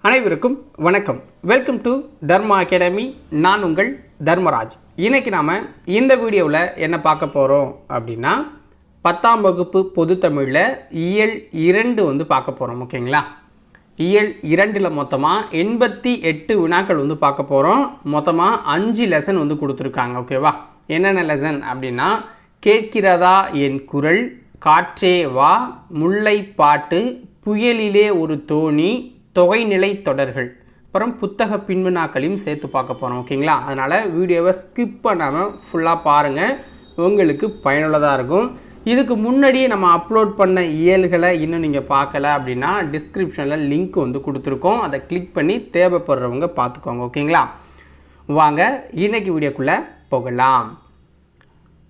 அனைவருக்கும் வணக்கம். Welcome to Dharma academy. நான் உங்கள் தர்மராஜ். இன்றைக்கி நாம் இந்த வீடியோவில் என்ன பார்க்க போகிறோம் அப்படின்னா 10ஆம் வகுப்பு பொதுத்தமிழில் இயல் 2 பார்க்க போகிறோம். ஓகேங்களா? இயல் 2ல் மொத்தமாக 88 வினாக்கள் பார்க்க போகிறோம். மொத்தமாக 5 லெசன் கொடுத்துருக்காங்க. ஓகேவா? என்னென்ன லெசன் அப்படின்னா கேட்கிறதா என் குரல், காற்றே வா, முல்லை பாட்டு, புயலிலே ஒரு தோணி, தொகைநிலை தொடர்கள், அப்புறம் புத்தக பின்வினாக்களையும் சேர்த்து பார்க்க போகிறோம். ஓகேங்களா? அதனால் வீடியோவை ஸ்கிப் பண்ணாமல் ஃபுல்லாக பாருங்கள், உங்களுக்கு பயனுள்ளதாக இருக்கும். இதுக்கு முன்னாடியே நம்ம அப்லோட் பண்ண இயல்களை இன்னும் நீங்கள் பார்க்கல அப்படின்னா டிஸ்கிரிப்ஷனில் லிங்க் கொடுத்துருக்கோம். அதை கிளிக் பண்ணி தேவைப்படுறவங்க பார்த்துக்கோங்க. ஓகேங்களா? வாங்க இன்றைக்கி வீடியோக்குள்ளே போகலாம்.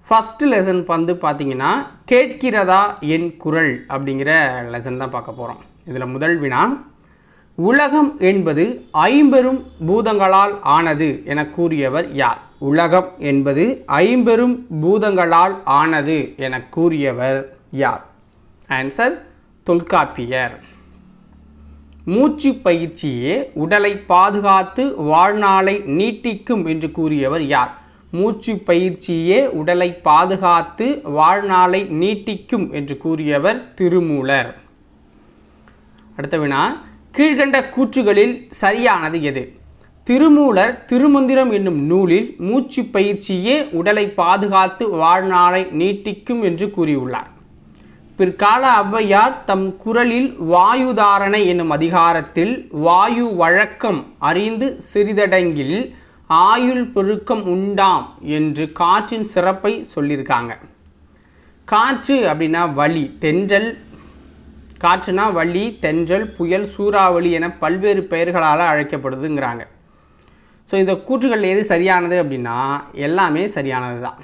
ஃபஸ்ட்டு லெசன் பார்த்தீங்கன்னா கேட்கிறதா என் குரல் அப்படிங்கிற லெசன் தான் பார்க்க போகிறோம். இதில் முதல் வினா, உலகம் என்பது 50 பூதங்களால் ஆனது என கூறியவர் யார்? உலகம் என்பது 50 பூதங்களால் ஆனது என கூறியவர் யார்? ஆன்சர் தொல்காப்பியர். மூச்சு பயிற்சியே உடலை பாதுகாத்து வாழ்நாளை நீட்டிக்கும் என்று கூறியவர் யார்? மூச்சு பயிற்சியே உடலை பாதுகாத்து வாழ்நாளை நீட்டிக்கும் என்று கூறியவர் திருமூலர். அடுத்த வினா, கீழ்கண்ட கூற்றுகளில் சரியானது எது? திருமூலர் திருமந்திரம் என்னும் நூலில் மூச்சு பயிற்சியே உடலை பாதுகாத்து வாழ்நாளை நீட்டிக்கும் என்று கூறியுள்ளார். பிற்கால ஔவையார் தம் குறளில் வாயுதாரணை என்னும் அதிகாரத்தில் வாயு வழக்கம் அறிந்து சிறிதடங்கில் ஆயுள் பெருக்கம் உண்டாம் என்று காற்றின் சிறப்பை சொல்லியிருக்காங்க. காற்று அப்படின்னா வளி, தென்றல். காற்றுனா வளி, தென்றல், புயல், சூறாவளி என பல்வேறு பெயர்களால் அழைக்கப்படுதுங்கிறாங்க. ஸோ இந்த கூற்றுகள் எது சரியானது அப்படின்னா எல்லாமே சரியானது தான்.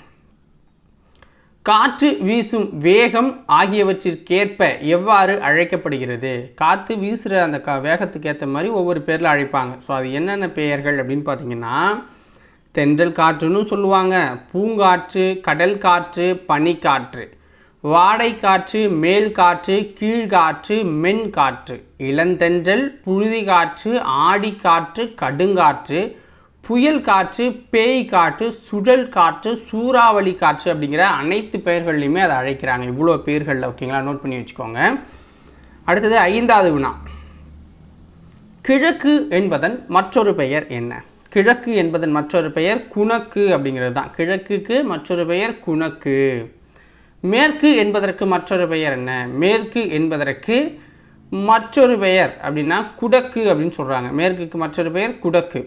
காற்று வீசும் வேகம் ஆகியவற்றிற்கேற்ப எவ்வாறு அழைக்கப்படுகிறது? காற்று வீசுகிற அந்த வேகத்துக்கு ஏற்ற மாதிரி ஒவ்வொரு பேரில் அழைப்பாங்க. ஸோ அது என்னென்ன பெயர்கள் அப்படின்னு பார்த்தீங்கன்னா தென்றல் காற்றுன்னு சொல்லுவாங்க, பூங்காற்று, கடல் காற்று, பனிக்காற்று, வாடை காற்று, மேல் காற்று, கீழ்காற்று, மென் காற்று, இளந்தென்றல், புழுதி காற்று, ஆடி காற்று, கடுங்காற்று, புயல் காற்று, பேய் காற்று, சுழல் காற்று, சூறாவளி காற்று அப்படிங்கிற அனைத்து பெயர்கள்லையுமே அதை அழைக்கிறாங்க. இவ்வளோ பெயர்களில். ஓகேங்களா? நோட் பண்ணி வச்சுக்கோங்க. அடுத்தது 5வது வினா, கிழக்கு என்பதன் மற்றொரு பெயர் என்ன? கிழக்கு என்பதன் மற்றொரு பெயர் குணக்கு அப்படிங்கிறது தான். கிழக்குக்கு மற்றொரு பெயர் குணக்கு. மேற்கு என்பதற்கு மற்றொரு பெயர் என்ன? மேற்கு என்பதற்கு மற்றொரு பெயர் அப்படின்னா குடக்கு அப்படின்னு சொல்கிறாங்க. மேற்குக்கு மற்றொரு பெயர் குடக்கு.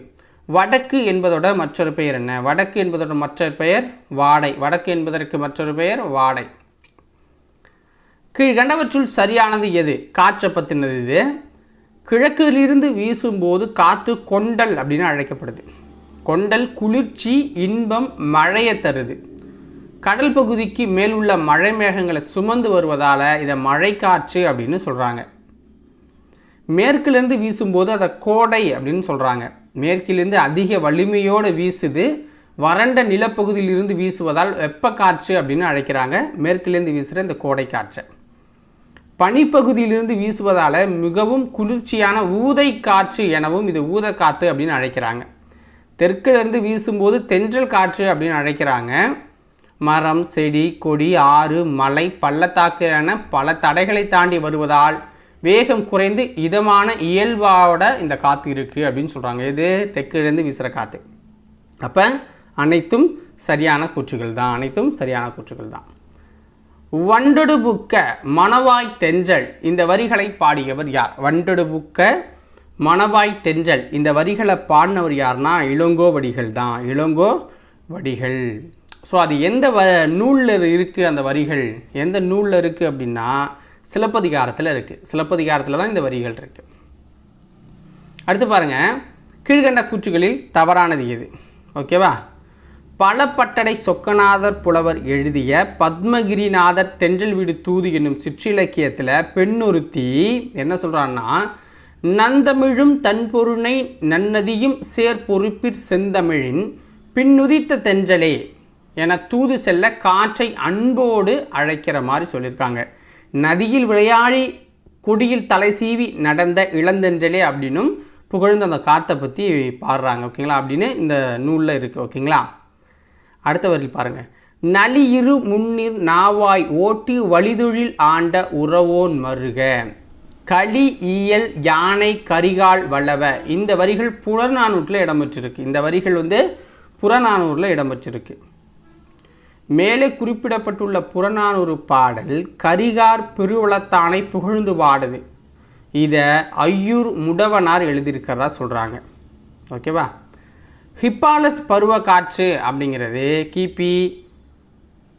வடக்கு என்பதோட மற்றொரு பெயர் என்ன? வடக்கு என்பதோட மற்றொரு பெயர் வாடை. வடக்கு என்பதற்கு மற்றொரு பெயர் வாடை. கீழ்கண்டவற்றுள் சரியானது எது? காற்றை பற்றினது இது. கிழக்கிலிருந்து வீசும்போது காற்று கொண்டல் அப்படின்னு அழைக்கப்படுது. கொண்டல் குளிர்ச்சி, இன்பம், மழையை தருது. கடல் பகுதிக்கு மேல் உள்ள மழை மேகங்களை சுமந்து வருவதால் இதை மழைக்காற்று அப்படின்னு சொல்கிறாங்க. மேற்கிலிருந்து வீசும்போது அதை கோடை அப்படின்னு சொல்கிறாங்க. மேற்கிலிருந்து அதிக வலிமையோடு வீசுது. வறண்ட நிலப்பகுதியிலிருந்து வீசுவதால் வெப்பக்காற்று அப்படின்னு அழைக்கிறாங்க. மேற்கிலிருந்து வீசுகிற இந்த கோடை காற்றை. பனிப்பகுதியிலிருந்து வீசுவதால் மிகவும் குளிர்ச்சியான ஊதை காற்று எனவும் இது ஊதக்காற்று அப்படின்னு அழைக்கிறாங்க. தெற்கிலிருந்து வீசும்போது தென்றல் காற்று அப்படின்னு அழைக்கிறாங்க. மரம், செடி, கொடி, ஆறு, மலை, பள்ளத்தாக்கு என பல தடைகளை தாண்டி வருவதால் வேகம் குறைந்து இதமான இயல்பாவோட இந்த காற்று இருக்குது அப்படின்னு சொல்கிறாங்க. இது தெற்கிலிருந்து வீசுகிற காற்று. அப்போ அனைத்தும் சரியான கூற்றுகள் தான். அனைத்தும் சரியான கூற்றுகள் தான். வண்டொடு புக்க மணவாய் தென்றல் இந்த வரிகளை பாடியவர் யார்? வண்டொடு புக்க மணவாய் தென்றல் இந்த வரிகளை பாடினவர் யார்னா இளங்கோவடிகள் தான். இளங்கோவடிகள். ஸோ அது எந்த நூலில் இருக்குது? அந்த வரிகள் எந்த நூலில் இருக்குது அப்படின்னா சிலப்பதிகாரத்தில் இருக்குது. சிலப்பதிகாரத்தில் தான் இந்த வரிகள் இருக்குது. அடுத்து பாருங்கள், கீழ்கண்ட கூற்றுகளில் தவறானது எது? ஓகேவா? பலப்பட்டடை சொக்கநாதர் புலவர் எழுதிய பத்மகிரிநாதர் தென்றல் வீடு தூது என்னும் சிற்றிலக்கியத்தில் பெண்ணொருத்தி என்ன சொல்கிறான்னா, நந்தமிழும் தன்பொருணை நன்னதியும் சேர்பொறுப்பிற் செந்தமிழின் பின்னுதித்த தென்றலே என தூது செல்ல காற்றை அன்போடு அழைக்கிற மாதிரி சொல்லியிருக்காங்க. நதியில் விளையாடி கொடியில் தலை சீவி நடந்த இளந்தென்றலே அப்படின்னும் புகழ்ந்து அந்த காற்றை பற்றி பாடுறாங்க. ஓகேங்களா, அப்படின்னு இந்த நூலில் இருக்குது. ஓகேங்களா, அடுத்த வரியில் பாருங்கள். நலியிரு முன்னிர் நாவாய் ஓட்டி வழிதொழில் ஆண்ட உறவோன் மருக களி ஈயல் யானை கரிகால் வல்லவ. இந்த வரிகள் புறநானூற்றில் இடம்பெற்றிருக்கு. இந்த வரிகள் புறநானூரில் இடம்பெற்றிருக்கு. மேலே குறிப்பிடப்பட்டுள்ள புறநானூறு பாடல் கரிகார் பெருவளத்தானை புகழ்ந்து பாடுது. இதை ஐயூர் முடவனார் எழுதியிருக்கிறதா சொல்கிறாங்க. ஓகேவா, ஹிப்பாலஸ் பருவ காற்று அப்படிங்கிறது கிபி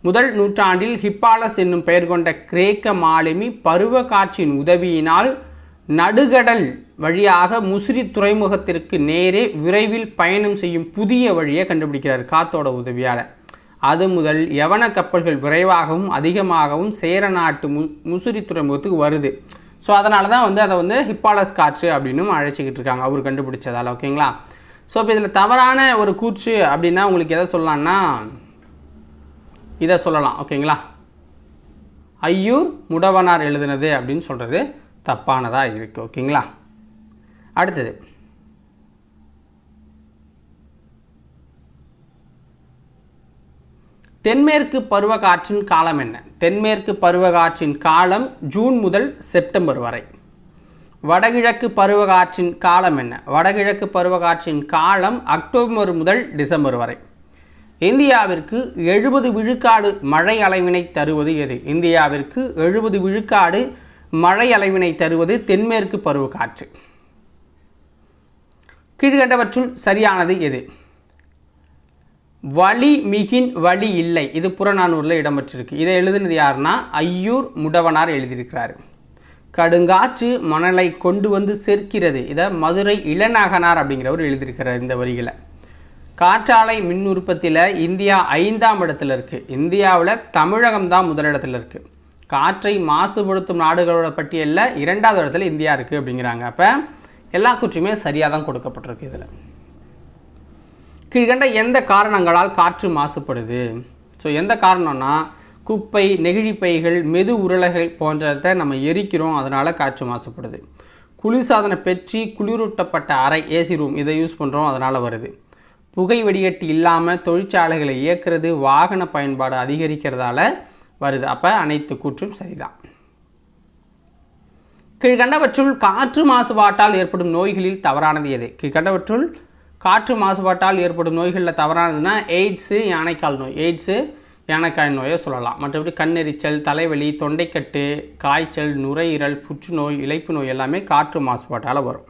1 நூற்றாண்டில் ஹிப்பாலஸ் என்னும் பெயர் கொண்ட கிரேக்க மாலுமி பருவ காற்றின் உதவியினால் நடுகடல் வழியாக முசிறி துறைமுகத்திற்கு நேரே விரைவில் பயணம் செய்யும் புதிய வழியை கண்டுபிடிக்கிறார் காத்தோட உதவியால். அது முதல் யவன கப்பல்கள் விரைவாகவும் அதிகமாகவும் சேர நாட்டு முசிறி துறைமுகத்துக்கு வருது. ஸோ அதனால தான் அதை ஹிப்பாலஸ் காற்று அப்படின்னு அழைச்சிக்கிட்டு இருக்காங்க அவர் கண்டுபிடிச்சதால். ஓகேங்களா, ஸோ இப்போ இதில் தவறான ஒரு கூற்று அப்படின்னா உங்களுக்கு எதை சொல்லலாம்னா இதை சொல்லலாம். ஓகேங்களா, ஐயூர் முடவனார் எழுதினது அப்படின்னு சொல்கிறது தப்பானதாக இருக்குது. ஓகேங்களா, அடுத்தது தென்மேற்கு பருவகாற்றின் காலம் என்ன? தென்மேற்கு பருவகாற்றின் காலம் ஜூன் முதல் செப்டம்பர் வரை. வடகிழக்கு பருவகாற்றின் காலம் என்ன? வடகிழக்கு பருவகாற்றின் காலம் அக்டோபர் முதல் டிசம்பர் வரை. இந்தியாவிற்கு 70 விழுக்காடு மழை அளவினை தருவது எது? இந்தியாவிற்கு 70 விழுக்காடு மழை அளவினை தருவது தென்மேற்கு பருவக்காற்று. கீழ்கண்டவற்றுள் சரியானது எது? வழி மிகின் வழி இல்லை. இது புறநானூரில் இடம்பெற்றிருக்கு. இதை எழுதினது யாருன்னா ஐயூர் முடவனார் எழுதியிருக்கிறார். கடுங்காற்று மணலை கொண்டு வந்து சேர்க்கிறது. இதை மதுரை இளநாகனார் அப்படிங்கிறவர் எழுதியிருக்கிறார் இந்த வரிகளை. காற்றாலை மின் உற்பத்தியில் இந்தியா 5ஆம் இடத்துல இருக்குது. இந்தியாவில் தமிழகம் தான் முதலிடத்தில் இருக்குது. காற்றை மாசுபடுத்தும் நாடுகளோட பட்டியலில் 2வது இடத்துல இந்தியா இருக்குது அப்படிங்கிறாங்க. அப்போ எல்லா கூற்றுமே சரியாக தான் கொடுக்கப்பட்டிருக்கு. இதில் கீழ்கண்ட எந்த காரணங்களால் காற்று மாசுபடுது? ஸோ எந்த காரணம்னா குப்பை, நெகிழிப்பைகள், மெது உருளைகள் போன்றதை நம்ம எரிக்கிறோம், அதனால் காற்று மாசுபடுது. குளிர்சாதன பெற்றி, குளிரூட்டப்பட்ட அறை, ஏசி ரூம், இதை யூஸ் பண்ணுறோம், அதனால் வருது. புகை வெடிகட்டி இல்லாமல் தொழிற்சாலைகளை இயக்கிறது, வாகன பயன்பாடு அதிகரிக்கிறதால வருது. அப்போ அனைத்து கூற்றும் சரிதான். கீழ்கண்டவற்றுள் காற்று மாசுபாட்டால் ஏற்படும் நோய்களில் தவறானது எது? கீழ்கண்டவற்றுள் காற்று மாசுபாட்டால் ஏற்படும் நோய்களில் தவறானதுன்னா எய்ட்ஸு, யானைக்கால் நோய். எய்ட்ஸு, யானைக்கால் நோயை சொல்லலாம். மற்றபடி கண்ணெரிச்சல், தலைவலி, தொண்டைக்கட்டு, காய்ச்சல், நுரையீரல், புற்றுநோய், இளைப்பு நோய் எல்லாமே காற்று மாசுபாட்டால் வரும்.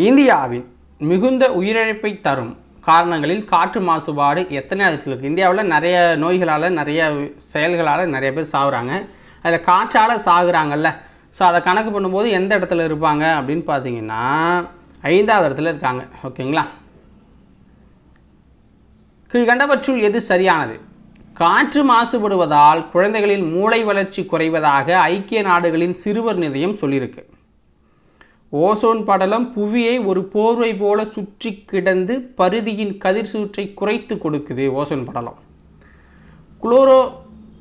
இந்தியாவின் மிகுந்த உயிரிழப்பை தரும் காரணங்களில் காற்று மாசுபாடு எத்தனை இடத்துல இருக்குது? இந்தியாவில் நிறைய நோய்களால், நிறைய செயல்களால் நிறைய பேர் சாகுறாங்க. அதில் காற்றால் சாகுறாங்கல்ல. ஸோ அதை கணக்கு பண்ணும்போது எந்த இடத்துல இருப்பாங்க அப்படின்னு பார்த்தீங்கன்னா 5வது இடத்துல இருக்காங்க. ஓகேங்களா, கீழ்கண்டவற்றுள் எது சரியானது? காற்று மாசுபடுவதால் குழந்தைகளின் மூளை வளர்ச்சி குறைவதாக ஐக்கிய நாடுகளின் சிறுவர் நிதியம் சொல்லியிருக்கு. ஓசோன் படலம் புவியை ஒரு போர்வை போல சுற்றி கிடந்து பருதியின் கதிர் சூற்றை குறைத்து கொடுக்குது ஓசோன் படலம்.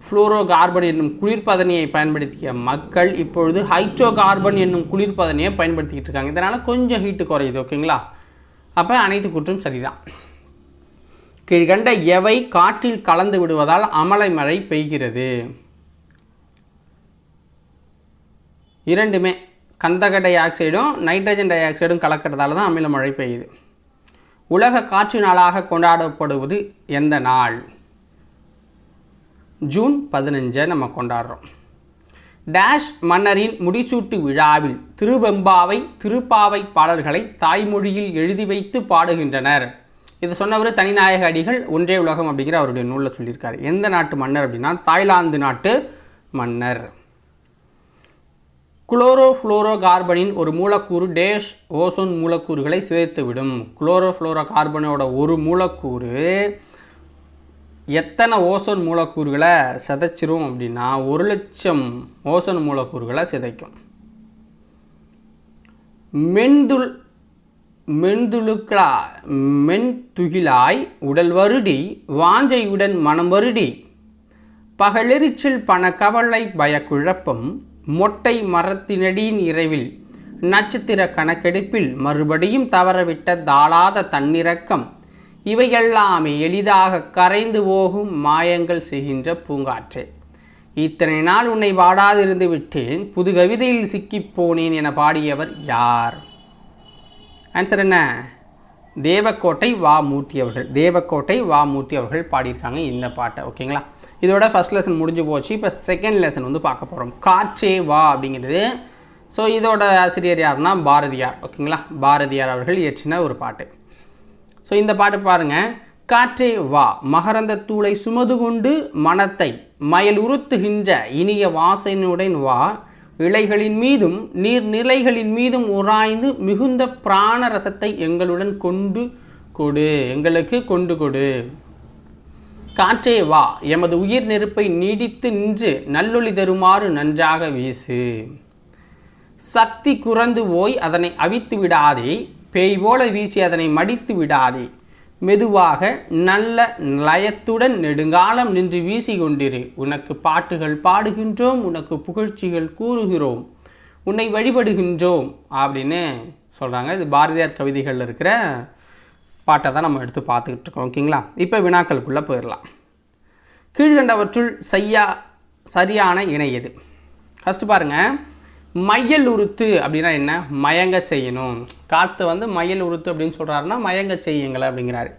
குளோரோ கார்பன் என்னும் குளிர்பதனியை பயன்படுத்திய மக்கள் இப்பொழுது ஹைட்ரோ கார்பன் என்னும் குளிர்பதனியை பயன்படுத்திக்கிட்டு இருக்காங்க. இதனால் கொஞ்சம் ஹீட்டு குறையுது. ஓகேங்களா, அப்போ அனைத்து கூற்றும் சரிதான். கீழ்கண்ட எவை காற்றில் கலந்து விடுவதால் அமலை மழை பெய்கிறது? இரண்டுமே. கந்தக டை ஆக்சைடும் நைட்ரஜன் டை ஆக்சைடும் கலக்கிறதால தான் அமில மழை பெய்யுது. உலக காற்று நாளாக கொண்டாடப்படுவது எந்த நாள்? ஜூன் 15 நம்ம கொண்டாடுறோம். டேஷ் மன்னரின் முடிசூட்டு விழாவில் திருவெம்பாவை, திருப்பாவை பாடல்களை தாய்மொழியில் எழுதி வைத்து பாடுகின்றனர். இது சொன்னவர் தனிநாயக அடிகள் ஒன்றே உலகம் அப்படிங்கிற அவருடைய நூலில் சொல்லியிருக்காரு. எந்த நாட்டு மன்னர் அப்படின்னா தாய்லாந்து நாட்டு மன்னர். குளோரோஃப்ளோரோ கார்பனின் ஒரு மூலக்கூறு டேஷ் ஓசோன் மூலக்கூறுகளை சிதைத்துவிடும். குளோரோஃப்ளோரோ கார்பனோட ஒரு மூலக்கூறு எத்தனை ஓசோன் மூலக்கூறுகளை சிதைச்சிரும் அப்படின்னா 1,00,000 ஓசோன் மூலக்கூறுகளை சிதைக்கும். மென்துகிலாய் உடல் வருடி வாஞ்சையுடன் மனம் வருடி பகலெரிச்சல் பண கவலை பயக்குழப்பம் மொட்டை மரத்தினடியின் இரவில் நட்சத்திர கணக்கெடுப்பில் மறுபடியும் தவறவிட்ட தாளாத தன்னிறக்கம் இவையெல்லாமே எளிதாக கரைந்து போகும் மாயங்கள் செய்கின்ற பூங்காற்றே. இத்தனை நாள் உன்னை வாடாதிருந்து விட்டேன், புது கவிதையில் சிக்கிப்போனேன் என பாடியவர் யார்? ஆன்சர் என்ன? தேவக்கோட்டை வாமூர்த்தி அவர்கள். தேவக்கோட்டை வாமூர்த்தி அவர்கள் பாடியிருக்காங்க இந்த பாட்டை. ஓகேங்களா? இதோட ஃபஸ்ட் லெசன் முடிஞ்சு போச்சு. இப்போ செகண்ட் லெசன் வந்து பார்க்க போகிறோம். காற்றே வா அப்படிங்கிறது. ஸோ இதோட ஆசிரியர் யாருன்னா பாரதியார். ஓகேங்களா? பாரதியார் அவர்கள் இயற்றின ஒரு பாட்டு. ஸோ இந்த பாட்டு பாருங்கள். காற்றே வா, மகரந்த தூளை சுமது கொண்டு மனத்தை மயல் உறுத்துகின்ற இனிய வாசனையுடன் வா, இலைகளின் மீதும் நீர்நிலைகளின் மீதும் உராய்ந்து மிகுந்த பிராண ரசத்தை எங்களுடன் கொண்டு கொடு, எங்களுக்கு கொண்டு கொடு. காற்றே வா, எமது உயிர் நெருப்பை நீடித்து நின்று நல்லொளி தருமாறு நன்றாக வீசு. சக்தி குறைந்து போய் அதனை அவித்து விடாதே, பேய் போல வீசி அதனை மடித்து விடாதே, மெதுவாக நல்ல லயத்துடன் நெடுங்காலம் நின்று வீசி கொண்டிரு. உனக்கு பாட்டுகள் பாடுகின்றோம், உனக்கு புகழ்ச்சிகள் கூறுகிறோம், உன்னை வழிபடுகின்றோம் அப்படின்னு சொல்கிறாங்க. இது பாரதியார் கவிதைகளில் இருக்கிற பாட்டை தான் நம்ம எடுத்து பார்த்துக்கிட்டு இருக்கோம். ஓகேங்களா? இப்போ வினாக்களுக்குள்ளே போயிடலாம். கீழ்கண்டவற்றுள் சரியான இணை எது? ஃபஸ்ட்டு பாருங்கள். மையல் உறுத்து அப்படின்னா என்ன? மயங்க செய்யணும். காற்று வந்து மையல் உறுத்து அப்படின்னு சொல்கிறாருன்னா மயங்க செய்யுங்களேன் அப்படிங்கிறாரு.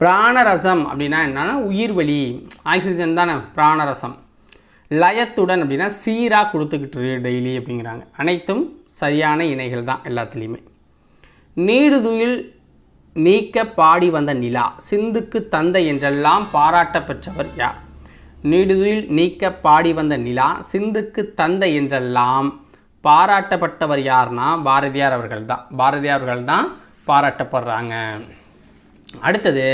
பிராணரசம் அப்படின்னா என்னன்னா உயிர்வெளி, ஆக்சிஜன் தானே பிராணரசம். லயத்துடன் அப்படின்னா சீராக கொடுத்துக்கிட்டு டெய்லி அப்படிங்கிறாங்க. அனைத்தும் சரியான இணைகள் தான் எல்லாத்துலேயுமே. நீடுதுயில் நீக்க பாடி வந்த நிலா, சிந்துக்கு தந்தை என்றெல்லாம் பாராட்ட பெற்றவர் யார்? நீடுதுயில் நீக்க பாடி வந்த நிலா, சிந்துக்கு தந்தை என்றெல்லாம் பாராட்டப்பட்டவர் யார்னா பாரதியார் அவர்கள் தான். பாரதியார் அவர்கள் தான் பாராட்டப்படுறாங்க. அடுத்தது,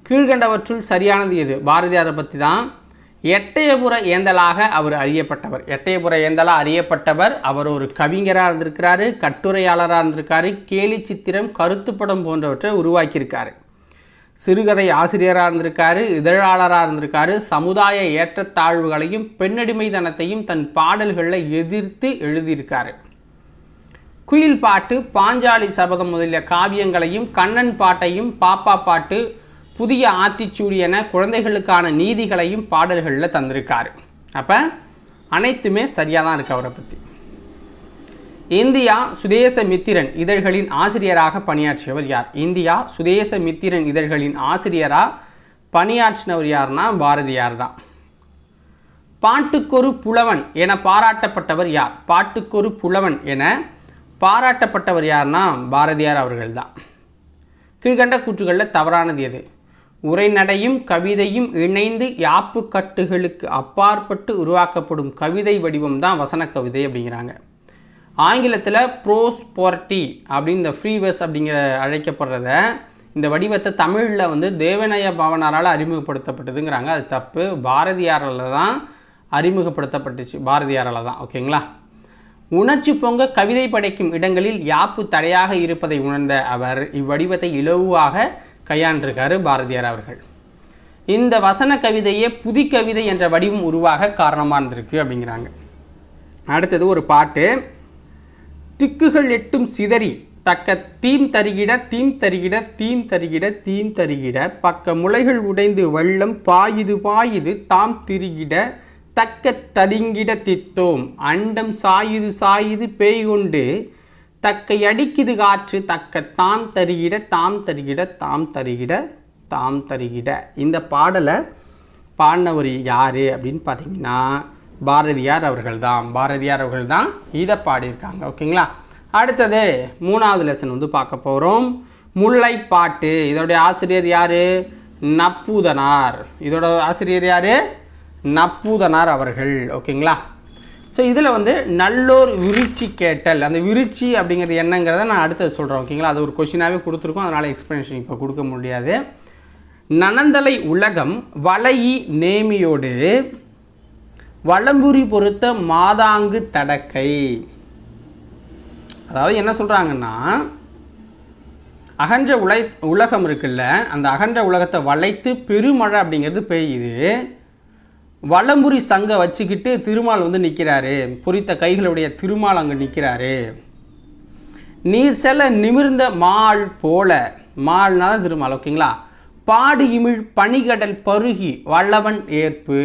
கீழ்கண்டவற்றுள் சரியானது எது? பாரதியாரை பற்றி தான். எட்டயபுர ஏந்தலாக அவர் அறியப்பட்டவர். எட்டயபுர ஏந்தலாக அறியப்பட்டவர். அவர் ஒரு கவிஞராக இருந்திருக்கிறாரு, கட்டுரையாளராக இருந்திருக்காரு, கேலி சித்திரம், கருத்துப்படம் போன்றவற்றை உருவாக்கியிருக்காரு. சிறுகதை ஆசிரியராக இருந்திருக்காரு, இதழாளராக இருந்திருக்காரு. சமுதாய ஏற்றத்தாழ்வுகளையும் பெண்ணடிமைத்தனத்தையும் தன் பாடல்களில் எதிர்த்து எழுதியிருக்காரு. குயில் பாட்டு, பாஞ்சாலி சபதம் முதலிய காவியங்களையும், கண்ணன் பாட்டையும், பாப்பா பாட்டு, புதிய ஆத்திச்சூடி என குழந்தைகளுக்கான நீதிகளையும் பாடல்களில் தந்திருக்காரு. அப்போ அனைத்துமே சரியாக தான் இருக்குது அவரை பற்றி. இந்தியா சுதேச மித்திரன் இதழ்களின் ஆசிரியராக பணியாற்றியவர் யார்? இந்தியா சுதேச மித்திரன் இதழ்களின் ஆசிரியராக பணியாற்றினவர் யார்னா பாரதியார் தான். பாட்டுக்கொரு புலவன் என பாராட்டப்பட்டவர் யார்? பாட்டுக்கொரு புலவன் என பாராட்டப்பட்டவர் யார்னா பாரதியார் அவர்கள் தான். கீழ்கண்ட கூற்றுகளில் தவறானது எது? உரைநடையும் கவிதையும் இணைந்து யாப்பு கட்டுகளுக்கு அப்பாற்பட்டு உருவாக்கப்படும் கவிதை வடிவம் தான் வசன கவிதை அப்படிங்கிறாங்க. ஆங்கிலத்தில் ப்ரோஸ் போர்ட்டி அப்படின்னு இந்த ஃப்ரீவர்ஸ் அப்படிங்கிற அழைக்கப்படுறத இந்த வடிவத்தை தமிழில் வந்து தேவநய பாவனாரால் அறிமுகப்படுத்தப்பட்டதுங்கிறாங்க. அது தப்பு. பாரதியாரால் தான் அறிமுகப்படுத்தப்பட்டுச்சு. பாரதியாரால் தான். ஓகேங்களா? உணர்ச்சி பொங்க கவிதை படைக்கும் இடங்களில் யாப்பு தடையாக இருப்பதை உணர்ந்த அவர் இவ்வடிவத்தை இலகுவாக கையாண்டிருக்காரு பாரதியார் அவர்கள். இந்த வசன கவிதையே புதுக்கவிதை என்ற வடிவம் உருவாக காரணமாக இருந்திருக்கு அப்படிங்கிறாங்க. அடுத்தது ஒரு பாட்டு. திக்குகள் எட்டும் சிதறி தக்க தீம் தருகிட தீம் தருகிட தீம் தருகிட தீம் தருகிட பக்க முளைகள் உடைந்து வெள்ளம் பாயுது பாயுது தாம் திரிகிட தக்க ததிங்கிட தித்தோம் அண்டம் சாயுது சாயுது பேய் கொண்டு தக்கை அடிக்குது காற்று தக்க தாம் தருகிட தாம் தருகிட தாம் தருகிட தாம் தருகிட. இந்த பாடலை பாடினவர் யார் அப்படின்னு பார்த்தீங்கன்னா பாரதியார் அவர்கள் தான். பாரதியார் அவர்கள் தான் இதை பாடியிருக்காங்க. ஓகேங்களா? அடுத்தது மூணாவது லெசன் வந்து பார்க்க போகிறோம். முல்லைப்பாட்டு. இதோடைய ஆசிரியர் யார்? நப்பூதனார். இதோட ஆசிரியர் யார்? நப்பூதனார் அவர்கள். ஓகேங்களா? ஸோ இதில் வந்து நல்லோர் விருச்சி கேட்டல், அந்த விருச்சி அப்படிங்கிறது என்னங்கிறத நான் அடுத்தது சொல்கிறேன். ஓகேங்களா? அது ஒரு கொஷினாகவே கொடுத்துருக்கோம், அதனால் எக்ஸ்ப்ளனேஷன் இப்போ கொடுக்க முடியாது. நனந்தலை உலகம் வளையி நேமியோடு வளம்புரி பொறுத்த மாதாங்கு தடக்கை. அதாவது என்ன சொல்கிறாங்கன்னா, அகன்ற உலகம் இருக்குல்ல, அந்த அகன்ற உலகத்தை வளைத்து பெருமழை அப்படிங்கிறது பெய்யுது. வலம்புரி சங்கை வச்சுக்கிட்டு திருமால் வந்து நிற்கிறாரு, பொறித்த கைகளுடைய திருமால் அங்கே நிற்கிறாரு. நீர் செல்ல நிமிர்ந்த மால் போல, மால்னால திருமால் ஓகேங்களா. பாடு இமிழ் பனிக்கடல் பருகி வல்லவன் ஏற்பு.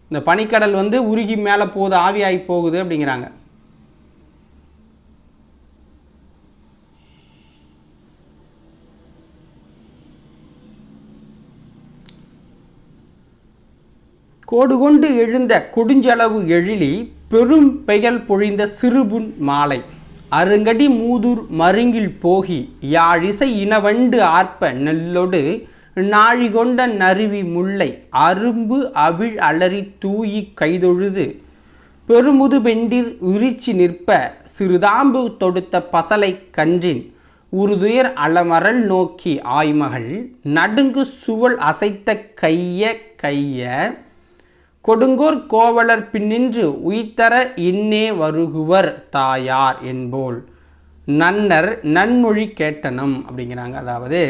இந்த பனிக்கடல் வந்து உருகி மேலே போகுது, ஆவியாகி போகுது அப்படிங்கிறாங்க. கோடு கொண்டு எழுந்த கொடுஞ்சளவு எழிலி பெரும் பெயல் பொழிந்த சிறுபுன் மாலை அருங்கடி மூதூர் மருங்கில் போகி யாழிசை இனவண்டு ஆர்ப்ப நெல்லொடு நாழி கொண்ட நறுவி முல்லை அரும்பு அவிழ் அலறி தூயி கைதொழுது பெருமுது பெண்டிர் விரிச்சி நிற்ப சிறுதாம்பு தொடுத்த பசலை கன்றின் உருதுயர் அலமரல் நோக்கி ஆய்மகள் நடுங்கு சுவல் அசைத்த கைய கொடுங்கோர் கோவலர் பின்னின்று உய்தர இன்னே வருகுவர் தாயார் என்போல் நன்னர் நன்மொழி கேட்டனம் அப்படிங்கிறாங்க. அதாவது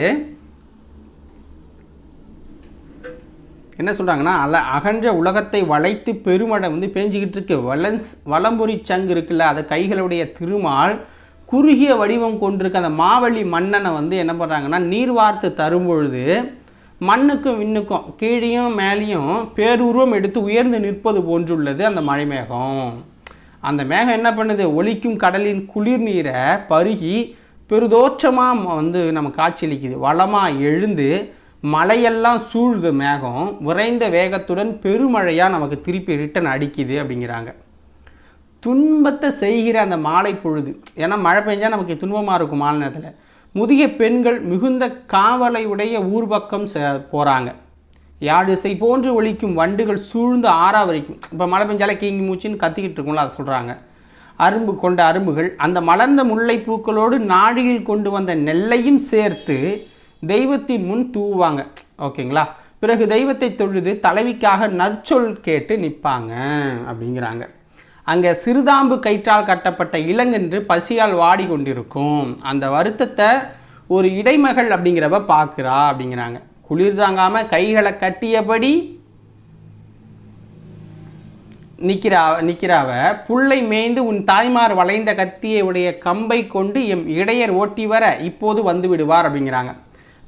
என்ன சொல்கிறாங்கன்னா, அகன்ற உலகத்தை வளைத்து பெருமடை வந்து பேஞ்சிக்கிட்டு இருக்கு. வலம்புரி சங்கு இருக்குல்ல, அது கைகளுடைய திருமால் குறுகிய வடிவம் கொண்டிருக்க அந்த மாவழி மன்னனை வந்து என்ன பண்ணுறாங்கன்னா, நீர் வார்த்து தரும்பொழுது மண்ணுக்கும் விண்ணுக்கும் கீழையும் மேலேயும் பேருருவம் எடுத்து உயர்ந்து நிற்பது போன்றுள்ளது அந்த மழை மேகம். அந்த மேகம் என்ன பண்ணுது, ஒலிக்கும் கடலின் குளிர் நீரை பருகி பெருதோற்றமாக வந்து நம்ம காட்சியளிக்குது. வளமாக எழுந்து மழையெல்லாம் சூழ்ந்து மேகம் விரைந்த வேகத்துடன் பெருமழையாக நமக்கு திருப்பி ரிட்டன் அடிக்குது அப்படிங்கிறாங்க. துன்பத்தை செய்கிற அந்த மாலை பொழுது, ஏன்னா மழை பெஞ்சால் நமக்கு துன்பமாக இருக்கும் மாலை நேரத்தில். முதிய பெண்கள் மிகுந்த காவலையுடைய ஊர்பக்கம் போகிறாங்க. யாழிசை போன்று ஒலிக்கும் வண்டுகள் சூழ்ந்து ஆறா வரைக்கும். இப்போ மழை பெஞ்சாலே கீங்கி மூச்சின்னு கத்திக்கிட்டு இருக்கும்ல, அதை சொல்கிறாங்க. அரும்பு கொண்ட அரும்புகள் அந்த மலர்ந்த முல்லை பூக்களோடு நாழியில் கொண்டு வந்த நெல்லையும் சேர்த்து தெய்வத்தின் முன் தூவாங்க ஓகேங்களா. பிறகு தெய்வத்தை தொழுது தலைவிக்காக நற்சொல் கேட்டு நிற்பாங்க அப்படிங்கிறாங்க. அங்கே சிறுதாம்பு கயிற்றால் கட்டப்பட்ட இளங்கன்று பசியால் வாடி கொண்டிருக்கும். அந்த வருத்தத்தை ஒரு இடைமகள் அப்படிங்கிறவ பார்க்குறா அப்படிங்கிறாங்க. குளிர் தாங்காமல் கைகளை கட்டியபடி நிற்கிறாவ புல்லை மேய்ந்து உன் தாய்மார் வளைந்த கத்தியை உடைய கம்பை கொண்டு எம் இடையர் ஓட்டி வர இப்போது வந்து விடுவார் அப்படிங்கிறாங்க.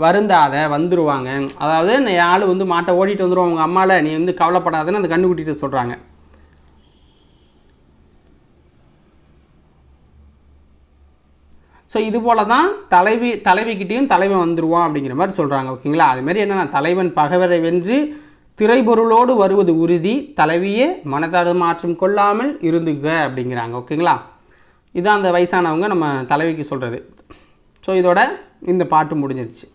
வருந்தாத வந்துடுவாங்க, அதாவது என் ஆள் வந்து மாட்டை ஓட்டிகிட்டு வந்துடுவோம் உங்கள் அம்மாவில், நீ வந்து கவலைப்படாதுன்னு அந்த கண்ணு கூட்டிகிட்டு சொல்கிறாங்க. ஸோ இது போல தான் தலைவிக்கிட்டேயும் தலைவன் வந்துடுவான் அப்படிங்கிற மாதிரி சொல்கிறாங்க ஓகேங்களா. அதுமாரி என்னென்னா, தலைவன் பகைவரை வென்று திரைபொருளோடு வருவது உறுதி, தலைவியே மனதாடு மாற்றம் கொள்ளாமல் இருந்துக அப்படிங்கிறாங்க ஓகேங்களா. இதுதான் அந்த வயசானவங்க நம்ம தலைவிக்கு சொல்கிறது. ஸோ இதோட இந்த பாட்டு முடிஞ்சிருச்சு.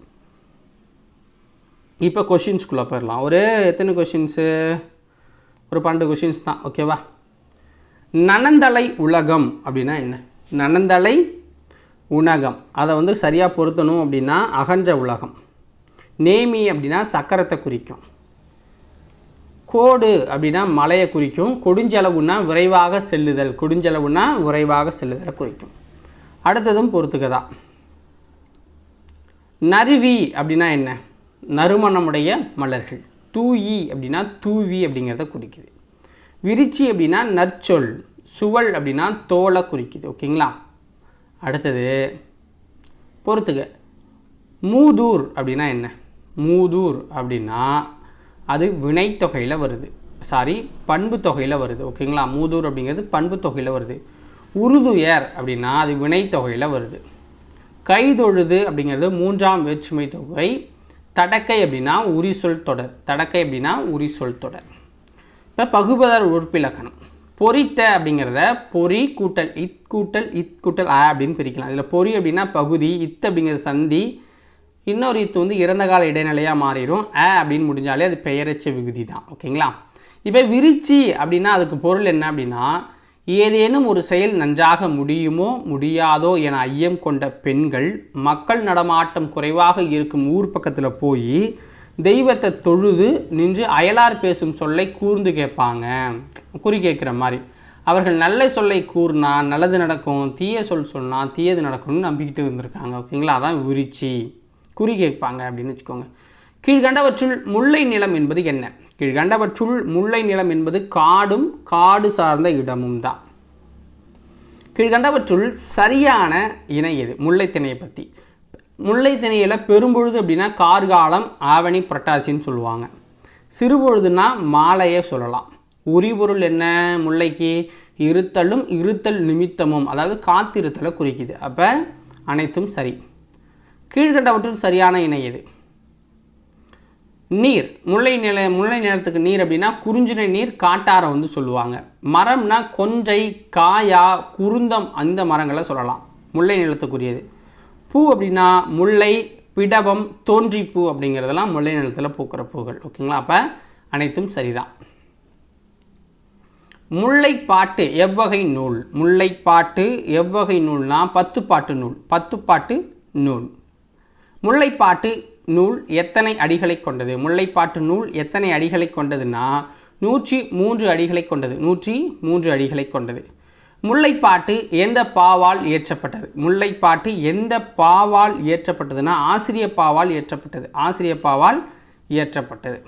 இப்போ கொஷின்ஸ்குள்ளே போயிடலாம். ஒரு எத்தனை கொஷின்ஸு, ஒரு 12 கொஷின்ஸ் தான் ஓகேவா. நனந்தலை உலகம் அப்படின்னா என்ன? நனந்தலை உணகம், அதை வந்து சரியாக பொருத்தணும் அப்படின்னா அகன்ற உலகம். நேமி அப்படின்னா சக்கரத்தை குறிக்கும். கோடு அப்படின்னா மலையை குறிக்கும். கொடுஞ்சளவுன்னா விரைவாக செல்லுதல், கொடுஞ்சளவுன்னா விரைவாக செல்லுதலை குறிக்கும். அடுத்ததும் பொறுத்துக்கதான். நறுவி அப்படின்னா என்ன? நறுமணமுடைய மலர்கள். தூயி அப்படின்னா தூவி அப்படிங்கிறத குறிக்குது. விரிச்சி அப்படின்னா நற்சொல். சுவல் அப்படின்னா தோலை குறிக்குது ஓகேங்களா. அடுத்தது பொறுத்துக்க. மூதூர் அப்படின்னா என்ன? மூதூர் அப்படின்னா அது வினைத்தொகையில் வருது, பண்பு தொகையில் வருது ஓகேங்களா. மூதூர் அப்படிங்கிறது பண்பு தொகையில் வருது. உருதுயர் அப்படின்னா அது வினைத்தொகையில் வருது. கைதொழுது அப்படிங்கிறது 3ஆம் வேற்றுமை தொகை. தடக்கை அப்படின்னா உரிசொல் தொடர். தடக்கை அப்படின்னா உரிசொல் தொடர். இப்போ பகுபதர் உறுப்பிலக்கணம். பொறித்த அப்படிங்கிறத பொறி கூட்டல் இத் கூட்டல் அப்படின்னு பிரிக்கலாம். இதில் பொறி அப்படின்னா பகுதி, இத் அப்படிங்கிறது சந்தி, இன்னொரு இத்து வந்து இறந்த கால இடைநிலையாக மாறிடும். அப்படின்னு முடிஞ்சாலே அது பெயரச்ச விகுதி தான் ஓகேங்களா. இப்போ விரிச்சி அப்படின்னா அதுக்கு பொருள் என்ன அப்படின்னா, ஏதேனும் ஒரு செயல் நன்றாக முடியுமோ முடியாதோ என ஐயம் கொண்ட பெண்கள் மக்கள் நடமாட்டம் குறைவாக இருக்கும் ஊர் பக்கத்தில் போய் தெய்வத்தை தொழுது நின்று அயலார் பேசும் சொல்லை கூர்ந்து கேட்பாங்க. குறி கேட்குற மாதிரி. அவர்கள் நல்ல சொல்லை கூறினா நல்லது நடக்கும், தீய சொன்னால் தீயது நடக்கும்னு நம்பிக்கிட்டு இருந்திருக்காங்க ஓகேங்களா. அதான் விரிச்சி, குறி கேட்பாங்க அப்படின்னு வச்சுக்கோங்க. கீழ்கண்டவற்றுள் முல்லை நிலம் என்பது என்ன? கீழ்கண்டவற்றுள் முல்லை நிலம் என்பது காடும் காடு சார்ந்த இடமும் தான். கீழ்கண்டவற்றுள் சரியான இணை எது? முல்லைத்திணையை பற்றி. முல்லைத்திணையில் பெரும்பொழுது அப்படின்னா கார்காலம், ஆவணி, புரட்டாசின்னு சொல்லுவாங்க. சிறுபொழுதுனா மாலையே சொல்லலாம். உரிபொருள் என்ன முல்லைக்கு? இருத்தலும் இருத்தல் நிமித்தமும், அதாவது காத்திருத்தலை குறிக்குது. அப்போ அனைத்தும் சரி. கீழ்கண்டவற்றுள் சரியான இணை எது? நீர். முல்லை நிலத்துக்கு நீர் அப்படின்னா குறிஞ்சினை நீர், காட்டாரை வந்து சொல்லுவாங்க. மரம்னா கொன்றை, காயா, குருந்தம் அந்த மரங்களை சொல்லலாம், முல்லை நிலத்துக்குரியது. பூ அப்படின்னா முல்லை, பிடவம், தோன்றிப்பூ அப்படிங்கிறதெல்லாம் முல்லை நிலத்தில் பூக்கிற பூக்கள். ஓகேங்களா? அப்போ அனைத்தும் சரிதான். முல்லைப்பாட்டு எவ்வகை நூல்? முல்லைப்பாட்டு எவ்வகை நூல்னா 10 பாட்டு நூல். 10 பாட்டு நூல். முல்லைப்பாட்டு நூல் எத்தனை அடிகளை கொண்டது? முல்லைப்பாட்டு நூல் எத்தனை அடிகளை கொண்டதுன்னா 103 அடிகளை கொண்டது. 103 அடிகளை கொண்டது. முல்லைப்பாட்டு எந்த பாவால் இயற்றப்பட்டது? முல்லைப்பாட்டு எந்த பாவால் இயற்றப்பட்டதுன்னா ஆசிரிய பாவால் இயற்றப்பட்டது. ஆசிரிய பாவால் இயற்றப்பட்டது.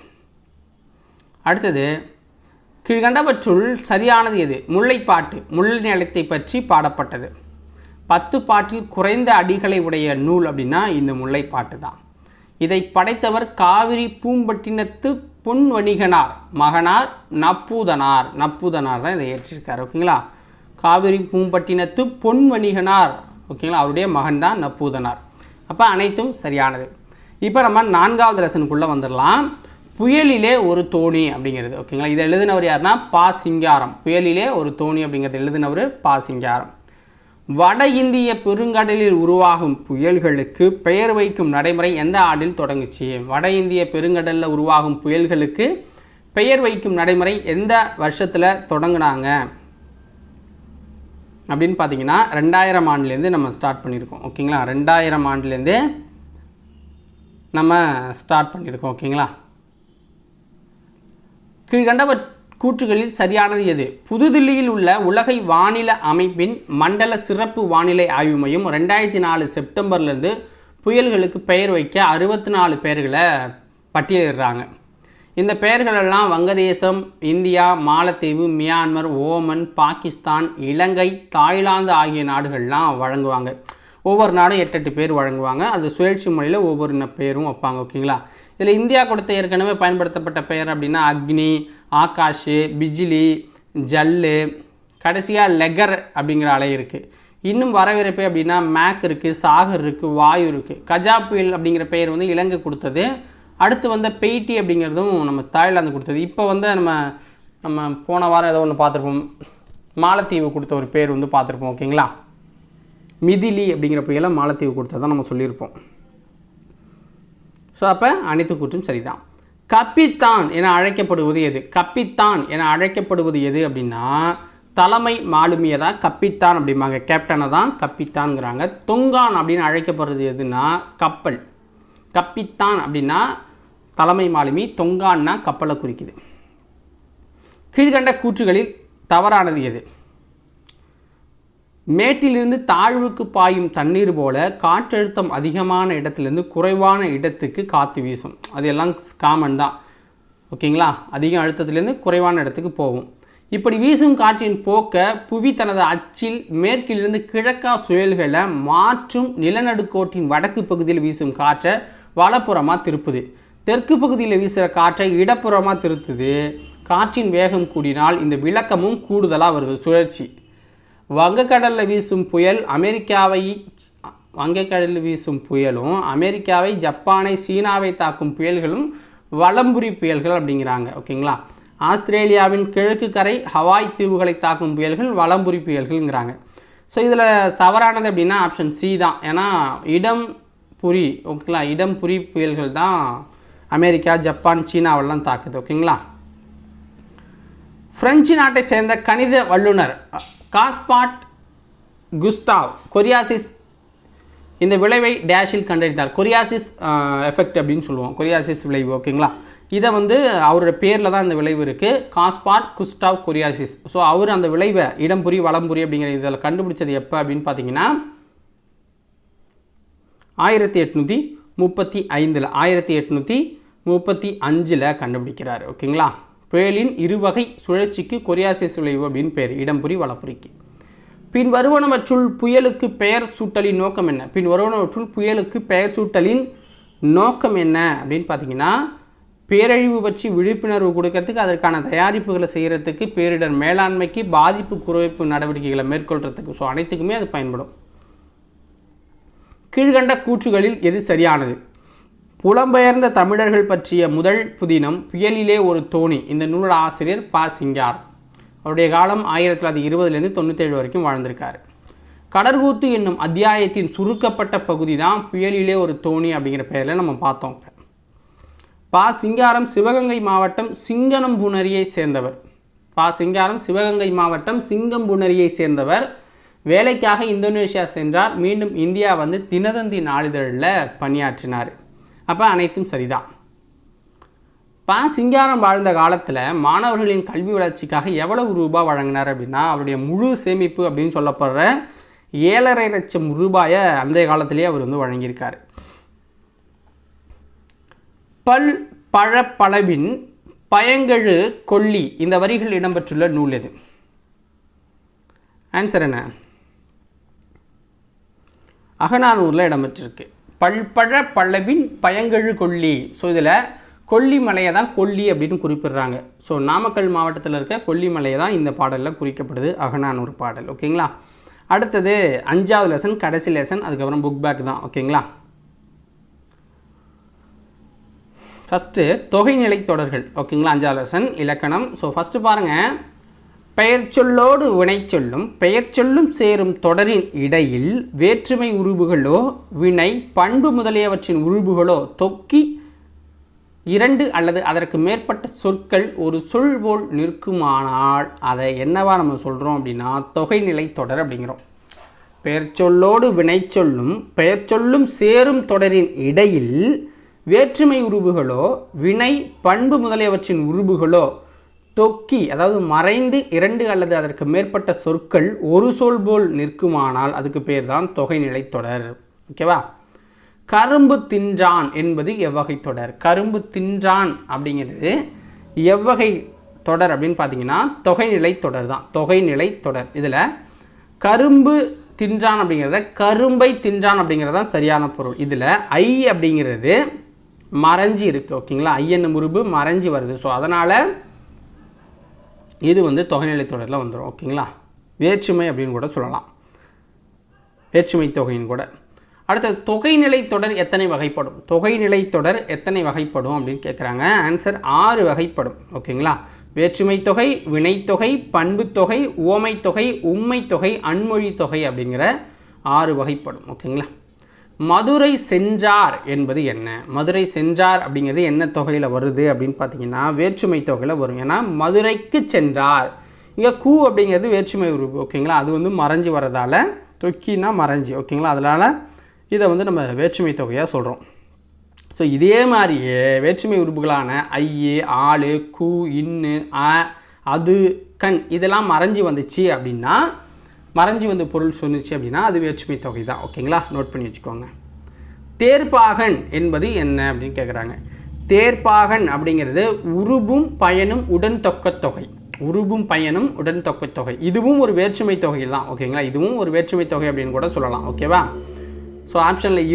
அடுத்தது, கீழ்கண்டவற்றுள் சரியானது எது? முல்லைப்பாட்டு முல்லை நிலத்தை பற்றி பாடப்பட்டது. 10 பாட்டில் குறைந்த அடிகளை உடைய நூல் அப்படின்னா இந்த முல்லைப்பாட்டு தான். இதை படைத்தவர் காவிரி பூம்பட்டினத்து பொன்வணிகனார் மகனார் நப்பூதனார். நப்பூதனார் தான் இதை ஏற்றிருக்கார். ஓகேங்களா? காவிரி பூம்பட்டினத்து பொன்வணிகனார். ஓகேங்களா? அவருடைய மகன் தான் நப்பூதனார். அப்போ அனைத்தும் சரியானது. இப்போ நம்ம 4வது லெசனுக்குள்ளே வந்துடலாம். புயலிலே ஒரு தோணி அப்படிங்கிறது. ஓகேங்களா? இதை எழுதினவர் யாருன்னா பா. சிங்காரம். புயலிலே ஒரு தோணி அப்படிங்கிறது எழுதினவர் பா. சிங்காரம். வட இந்திய பெருங்கடலில் உருவாகும் புயல்களுக்கு பெயர் வைக்கும் நடைமுறை எந்த ஆண்டில் தொடங்குச்சு? வட இந்திய பெருங்கடலில் உருவாகும் புயல்களுக்கு பெயர் வைக்கும் நடைமுறை எந்த வருஷத்தில் தொடங்கினாங்க அப்படின்னு பார்த்தீங்கன்னா 2000 ஆண்டுலேருந்து நம்ம ஸ்டார்ட் பண்ணியிருக்கோம். ஓகேங்களா? 2000 ஆண்டுலேருந்து நம்ம ஸ்டார்ட் பண்ணியிருக்கோம். ஓகேங்களா? கீழ்கண்டவர் கூற்றுகளில் சரியானது எது? புதுதில்லியில் உள்ள உலகை வானிலை அமைப்பின் மண்டல சிறப்பு வானிலை ஆய்வு மையம் 2004 செப்டம்பர்லேருந்து புயல்களுக்கு பெயர் வைக்க 64 பெயர்களை பட்டியலிடுறாங்க. இந்த பெயர்களெல்லாம் வங்கதேசம், இந்தியா, மாலத்தீவு, மியான்மர், ஓமன், பாகிஸ்தான், இலங்கை, தாய்லாந்து ஆகிய நாடுகள்லாம் வழங்குவாங்க. ஒவ்வொரு நாடும் 8 பேர் வழங்குவாங்க. அது சுழற்சி முறையில் ஒவ்வொரு பேரும் வைப்பாங்க. ஓகேங்களா? இதில் இந்தியா கொடுத்த ஏற்கனவே பயன்படுத்தப்பட்ட பெயர் அப்படின்னா அக்னி, ஆகாஷ், பிஜிலி, ஜல்லு, கடைசியாக லெகர் அப்படிங்கிற அலை இருக்குது. இன்னும் வரவிருப்பு அப்படின்னா மேக் இருக்குது, சாகர் இருக்குது, வாயு இருக்குது. கஜா புயல் அப்படிங்கிற பெயர் வந்து இலங்கை கொடுத்தது. அடுத்து வந்த பெய்டி அப்படிங்கிறதும் நம்ம தாய்லாந்து கொடுத்தது. இப்போ வந்து நம்ம போன வாரம் ஏதோ ஒன்று பார்த்துருப்போம், மாலத்தீவு கொடுத்த ஒரு பேர் வந்து பார்த்துருப்போம். ஓகேங்களா? மிதிலி அப்படிங்கிற பெயரை மாலத்தீவு கொடுத்ததான் நம்ம சொல்லியிருப்போம். ஸோ அப்போ அனைத்து கூற்றும் சரிதான். கப்பித்தான் என அழைக்கப்படுவது எது? கப்பித்தான் என அழைக்கப்படுவது எது அப்படின்னா தலைமை மாலுமியை தான் கப்பித்தான் அப்படிம்பாங்க. கேப்டனை தான் கப்பித்தான்ங்கிறாங்க. தொங்கான் அப்படின்னு அழைக்கப்படுறது எதுனா கப்பல். கப்பித்தான் அப்படின்னா தலைமை மாலுமி, தொங்கான்னா கப்பலை குறிக்குது. கீழ்கண்ட கூற்றுகளில் தவறானது எது? மேட்டிலிருந்து தாழ்வுக்கு பாயும் தண்ணீர் போல காற்றழுத்தம் அதிகமான இடத்துலேருந்து குறைவான இடத்துக்கு காற்று வீசும். அது எல்லாம் காமன் தான். ஓகேங்களா? அதிக அழுத்தத்திலேருந்து குறைவான இடத்துக்கு போகும். இப்படி வீசும் காற்றின் போக்க புவி தனது அச்சில் மேற்கிலிருந்து கிழக்கா சுழல்களை மாற்றும் நிலநடுக்கோட்டின் வடக்கு பகுதியில் வீசும் காற்றை வலப்புறமாக திருப்புது. தெற்கு பகுதியில் வீசுகிற காற்றை இடப்புறமாக திருத்துது. காற்றின் வேகம் கூடினால் இந்த விளக்கமும் கூடுதலாக வருது. சுழற்சி. வங்கக்கடலில் வீசும் புயல் வங்கக்கடலில் வீசும் புயலும் அமெரிக்காவை, ஜப்பானை, சீனாவை தாக்கும் புயல்களும் வலம்புரி புயல்கள் அப்படிங்கிறாங்க. ஓகேங்களா? ஆஸ்திரேலியாவின் கிழக்கு கரை, ஹவாய் தீவுகளை தாக்கும் புயல்கள் வலம்புரி புயல்கள்ங்கிறாங்க. ஸோ இதில் தவறானது அப்படின்னா ஆப்ஷன் சி தான். ஏன்னா இடம் புரி. ஓகேங்களா? இடம் புரி புயல்கள் தான் அமெரிக்கா, ஜப்பான், சீனாவெல்லாம் தாக்குது. ஓகேங்களா? பிரெஞ்சு நாட்டை சேர்ந்த கணித வல்லுநர் காஸ்பாட் குஸ்டாவ் கொரியாசிஸ் இந்த விளைவை டேஷில் கண்டறிந்தார். கொரியாசிஸ் எஃபெக்ட் அப்படின்னு சொல்லுவோம். கொரியாசிஸ் விளைவு. ஓகேங்களா? இதை வந்து அவரோட பேரில் தான் இந்த விளைவு இருக்குது. காஸ்பாட் குஸ்டாவ் கொரியாசிஸ். ஸோ அவர் அந்த விளைவை இடம்புரி வலம்புரி அப்படிங்கிற இதில் கண்டுபிடிச்சது எப்போ அப்படின்னு பார்த்தீங்கன்னா 1835. 1935 கண்டுபிடிக்கிறார். ஓகேங்களா. புயலின் இருவகை சுழற்சிக்கு கொரியாசிஸ் விளைவு அப்படின்னு பேர், இடம்புரி வலப்புரிக்கு. பின் வருவனவற்றுள் புயலுக்கு பெயர் சூட்டலின் நோக்கம் என்ன? பின் வருவனவற்றுள் புயலுக்கு பெயர் சூட்டலின் நோக்கம் என்ன அப்படின்னு பார்த்தீங்கன்னா, பேரழிவு பற்றி விழிப்புணர்வு கொடுக்கறதுக்கு, அதற்கான தயாரிப்புகளை செய்கிறதுக்கு, பேரிடர் மேலாண்மைக்கு, பாதிப்பு குறைப்பு நடவடிக்கைகளை மேற்கொள்கிறதுக்கு, ஸோ அனைத்துக்குமே அது பயன்படும். கீழ்கண்ட கூற்றுகளில் எது சரியானது? புலம்பெயர்ந்த தமிழர்கள் பற்றிய முதல் புதினம் புயலிலே ஒரு தோணி. இந்த நூலோட ஆசிரியர் ப. சிங்கார். அவருடைய காலம் 1920 97 வரைக்கும் வாழ்ந்திருக்காரு. கடற்கூத்து என்னும் அத்தியாயத்தின் சுருக்கப்பட்ட பகுதி தான் புயலிலே ஒரு தோணி அப்படிங்கிற பெயரில் நம்ம பார்த்தோம். ப. சிங்காரம் சிவகங்கை மாவட்டம் சிங்கனம்புணரியை சேர்ந்தவர். ப. சிங்காரம் சிவகங்கை மாவட்டம் சிங்கம்புணரியை சேர்ந்தவர். வேலைக்காக இந்தோனேஷியா சென்றார். மீண்டும் இந்தியா வந்து தினதந்தி நாளிதழில் பணியாற்றினார். அப்போ அனைத்தும் சரிதான். ப. சிங்காரம் வாழ்ந்த காலத்தில் மாணவர்களின் கல்வி வளர்ச்சிக்காக எவ்வளவு ரூபாய் வழங்கினார் அப்படின்னா, அவருடைய முழு சேமிப்பு அப்படின்னு சொல்லப்படுற 7.5 லட்சம் ரூபாயை அந்த காலத்திலேயே அவர் வந்து வழங்கியிருக்கார். பல் பழப்பளவின் பயங்கழு கொல்லி இந்த வரிகள் இடம்பெற்றுள்ள நூல் எது? ஆன்சர் என்ன? அகநானூரில் இடம்பெற்றிருக்கு. பல்பழ பல்லவின் பயங்கழு கொல்லி. ஸோ இதில் கொல்லிமலையை தான் கொல்லி அப்படின்னு குறிப்பிடுறாங்க. ஸோ நாமக்கல் மாவட்டத்தில் இருக்க கொல்லிமலையை தான் இந்த பாடலில் குறிக்கப்படுது, அகநானூறு பாடல். ஓகேங்களா. அடுத்தது 5வது லெசன், கடைசி லெசன், அதுக்கப்புறம் புக் பேக் தான். ஓகேங்களா. ஃபஸ்ட்டு தொகைநிலை தொடர்கள். ஓகேங்களா. 5வது லெசன் இலக்கணம். ஸோ ஃபஸ்ட்டு பாருங்கள், பெயர் சொல்லோடு வினை சொல்லும் பெயர் சொல்லும் சேரும் தொடரின் இடையில் வேற்றுமை உருபுகளோ வினை பண்பு முதலியவற்றின் உருபுகளோ தொக்கி 2 அல்லது அதற்கு மேற்பட்ட சொற்கள் ஒரு சொல் போல் நிற்குமானால் அதை என்னவா நம்ம சொல்கிறோம் அப்படின்னா தொகைநிலை தொடர் அப்படிங்கிறோம். பெயர் சொல்லோடு வினை சொல்லும் பெயர் சொல்லும் சேரும் தொடரின் இடையில் வேற்றுமை உருபுகளோ வினை பண்பு முதலியவற்றின் உருபுகளோ தொக்கி, அதாவது மறைந்து 2 அல்லது அதற்கு மேற்பட்ட சொற்கள் ஒரு சொல் போல் நிற்குமானால் அதுக்கு பேர் தான் தொகைநிலை தொடர். ஓகேவா. கரும்பு தின்றான் என்பது எவ்வகை தொடர்? கரும்பு தின்றான் அப்படிங்கிறது எவ்வகை தொடர் அப்படின்னு பார்த்தீங்கன்னா தொகைநிலை தொடர் தான். தொகைநிலை தொடர். இதில் கரும்பு தின்றான் அப்படிங்கிறத கரும்பை தின்றான் அப்படிங்கிறது தான் சரியான பொருள். இதில் ஐ அப்படிங்கிறது மறைஞ்சி இருக்குது. ஓகேங்களா. ஐ என்னும் உருபு மறைஞ்சி வருது. ஸோ அதனால் இது வந்து தொகைநிலை தொடரில் வந்துடும். ஓகேங்களா. வேற்றுமை அப்படின்னு கூட சொல்லலாம், வேற்றுமை தொகையின் கூட. அடுத்தது தொகைநிலை தொடர் எத்தனை வகைப்படும்? தொகைநிலை தொடர் எத்தனை வகைப்படும் அப்படின்னு கேட்குறாங்க. ஆன்சர் 6 வகைப்படும். ஓகேங்களா. வேற்றுமை தொகை, வினைத்தொகை, பண்பு தொகை, உவமை தொகை, உண்மை தொகை, அன்மொழி தொகை அப்படிங்கிற 6 வகைப்படும். ஓகேங்களா. மதுரை சென்றார் என்பது என்ன? மதுரை சென்றார் அப்படிங்கிறது என்ன தொகையில் வருது அப்படின்னு பார்த்தீங்கன்னா வேற்றுமை தொகையில் வரும். ஏன்னா மதுரைக்கு சென்றார். இங்கே கூ அப்படிங்கிறது வேற்றுமை உருவு. ஓகேங்களா. அது வந்து மறைஞ்சி வரதால் தொக்கினா மறைஞ்சி. ஓகேங்களா. அதனால் இதை வந்து நம்ம வேற்றுமை தொகையாக சொல்கிறோம். ஸோ இதே மாதிரியே வேற்றுமை உறுப்புகளான ஐ, ஆளு, கூ, இன்னு, அது, கண் இதெல்லாம் மறைஞ்சி வந்துச்சு அப்படின்னா, மறைஞ்சி வந்து பொருள் சொன்னிச்சு அப்படின்னா அது வேற்றுமை தொகை தான். ஓகேங்களா. நோட் பண்ணி வச்சுக்கோங்க. தேர்ப்பாகன் என்பது என்ன அப்படின்னு கேட்குறாங்க. தேர்ப்பாகன் அப்படிங்கிறது உருபும் பயனும் உடன் தொக்க தொகை. உருபும் பயனும் உடன் தொக்க தொகை. இதுவும் ஒரு வேற்றுமை தொகை தான். ஓகேங்களா. இதுவும் ஒரு வேற்றுமை தொகை அப்படின்னு கூட சொல்லலாம். ஓகேவா. ஸோ ஆப்ஷனில்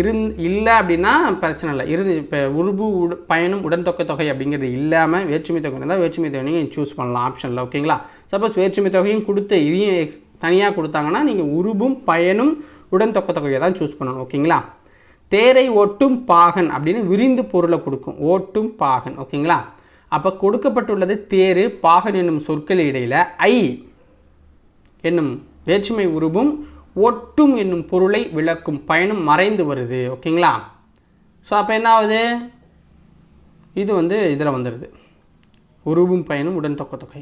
இல்லை அப்படின்னா பிரச்சனை இல்லை. இப்போ உருபு பயனும் உடன் தொக்க தொகை அப்படிங்கிறது இல்லாமல் வேற்றுமை தொகை இருந்தால் வேற்றுமை தொகை நீங்கள் சூஸ் பண்ணலாம் ஆப்ஷனில். ஓகேங்களா. சப்போஸ் வேற்றுமை தொகையும் கொடுத்து இதையும் தனியாக கொடுத்தாங்கன்னா நீங்கள் உருபும் பயனும் உடன் தொக்க தொகையை தான் சூஸ் பண்ணணும். ஓகேங்களா. தேரை ஓட்டும் பாகன் அப்படின்னு விரிந்து பொருளை கொடுக்கும். ஓட்டும் பாகன். ஓகேங்களா. அப்போ கொடுக்கப்பட்டுள்ளது தேரு பாகன் என்னும் சொற்கள் இடையில் ஐ என்னும் வேற்றுமை உருபும் ஒட்டும் என்னும் பொருளை விளக்கும் பயனும் மறைந்து வருது. ஓகேங்களா. ஸோ அப்போ என்ன ஆகுது? இது வந்து இதில் வந்துடுது, உருபும் பயனும் உடன் தொக்க தொகை.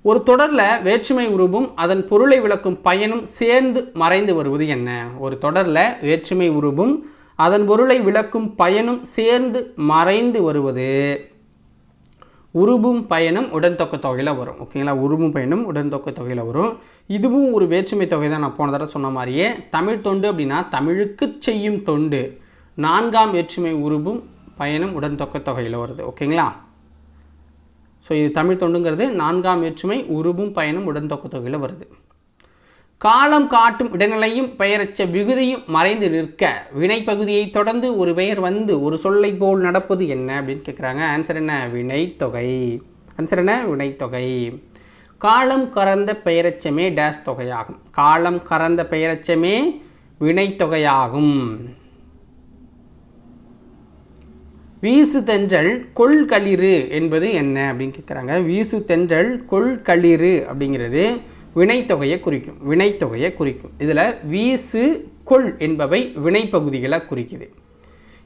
ஒரு தொடரில் வேற்றுமை உருபும் அதன் பொருளை விளக்கும் பயனும் சேர்ந்து மறைந்து வருவது என்ன? ஒரு தொடரில் வேற்றுமை உருபும் அதன் பொருளை விளக்கும் பயனும் சேர்ந்து மறைந்து வருவது உருபும் பயனும் உடன் தொக்க தொகையில் வரும். ஓகேங்களா. உருபும் பயனும் உடன் தொக்க தொகையில் வரும். இதுவும் ஒரு வேற்றுமை தொகை தான். நான் போன தடவை சொன்ன மாதிரியே தமிழ் தொண்டு அப்படின்னா தமிழுக்கு செய்யும் தொண்டு 4ஆம் வேற்றுமை உருபும் பயனும் உடன் தொகையில் வருது. ஓகேங்களா? ஸோ இது தமிழ் தொண்டுங்கிறது 4ஆம் வேற்றுமை உருபும் பயனும் உடன் தொகையில் வருது. காலம் காட்டும் இடைநிலையும் பெயரச்ச விகுதியும் மறைந்து நிற்க வினைப்பகுதியை தொடர்ந்து ஒரு பெயர் வந்து ஒரு சொல்லை போல் நடப்பது என்ன அப்படின்னு கேட்குறாங்க. ஆன்சர் என்ன? வினைத்தொகை. ஆன்சர் என்ன? வினைத்தொகை. காலம் கறந்த பெயரச்சமே டேஷ் தொகையாகும். காலம் கறந்த பெயரச்சமே வினைத்தொகையாகும். வீசு தென்றல் கொள்களிறு என்பது என்ன அப்படின்னு கேட்குறாங்க. வீசு தென்றல் கொள்களிறு அப்படிங்கிறது வினைத்தொகையை குறிக்கும். வினைத்தொகையை குறிக்கும். இதில் வீசு கொள் என்பவை வினைப்பகுதிகளை குறிக்குது.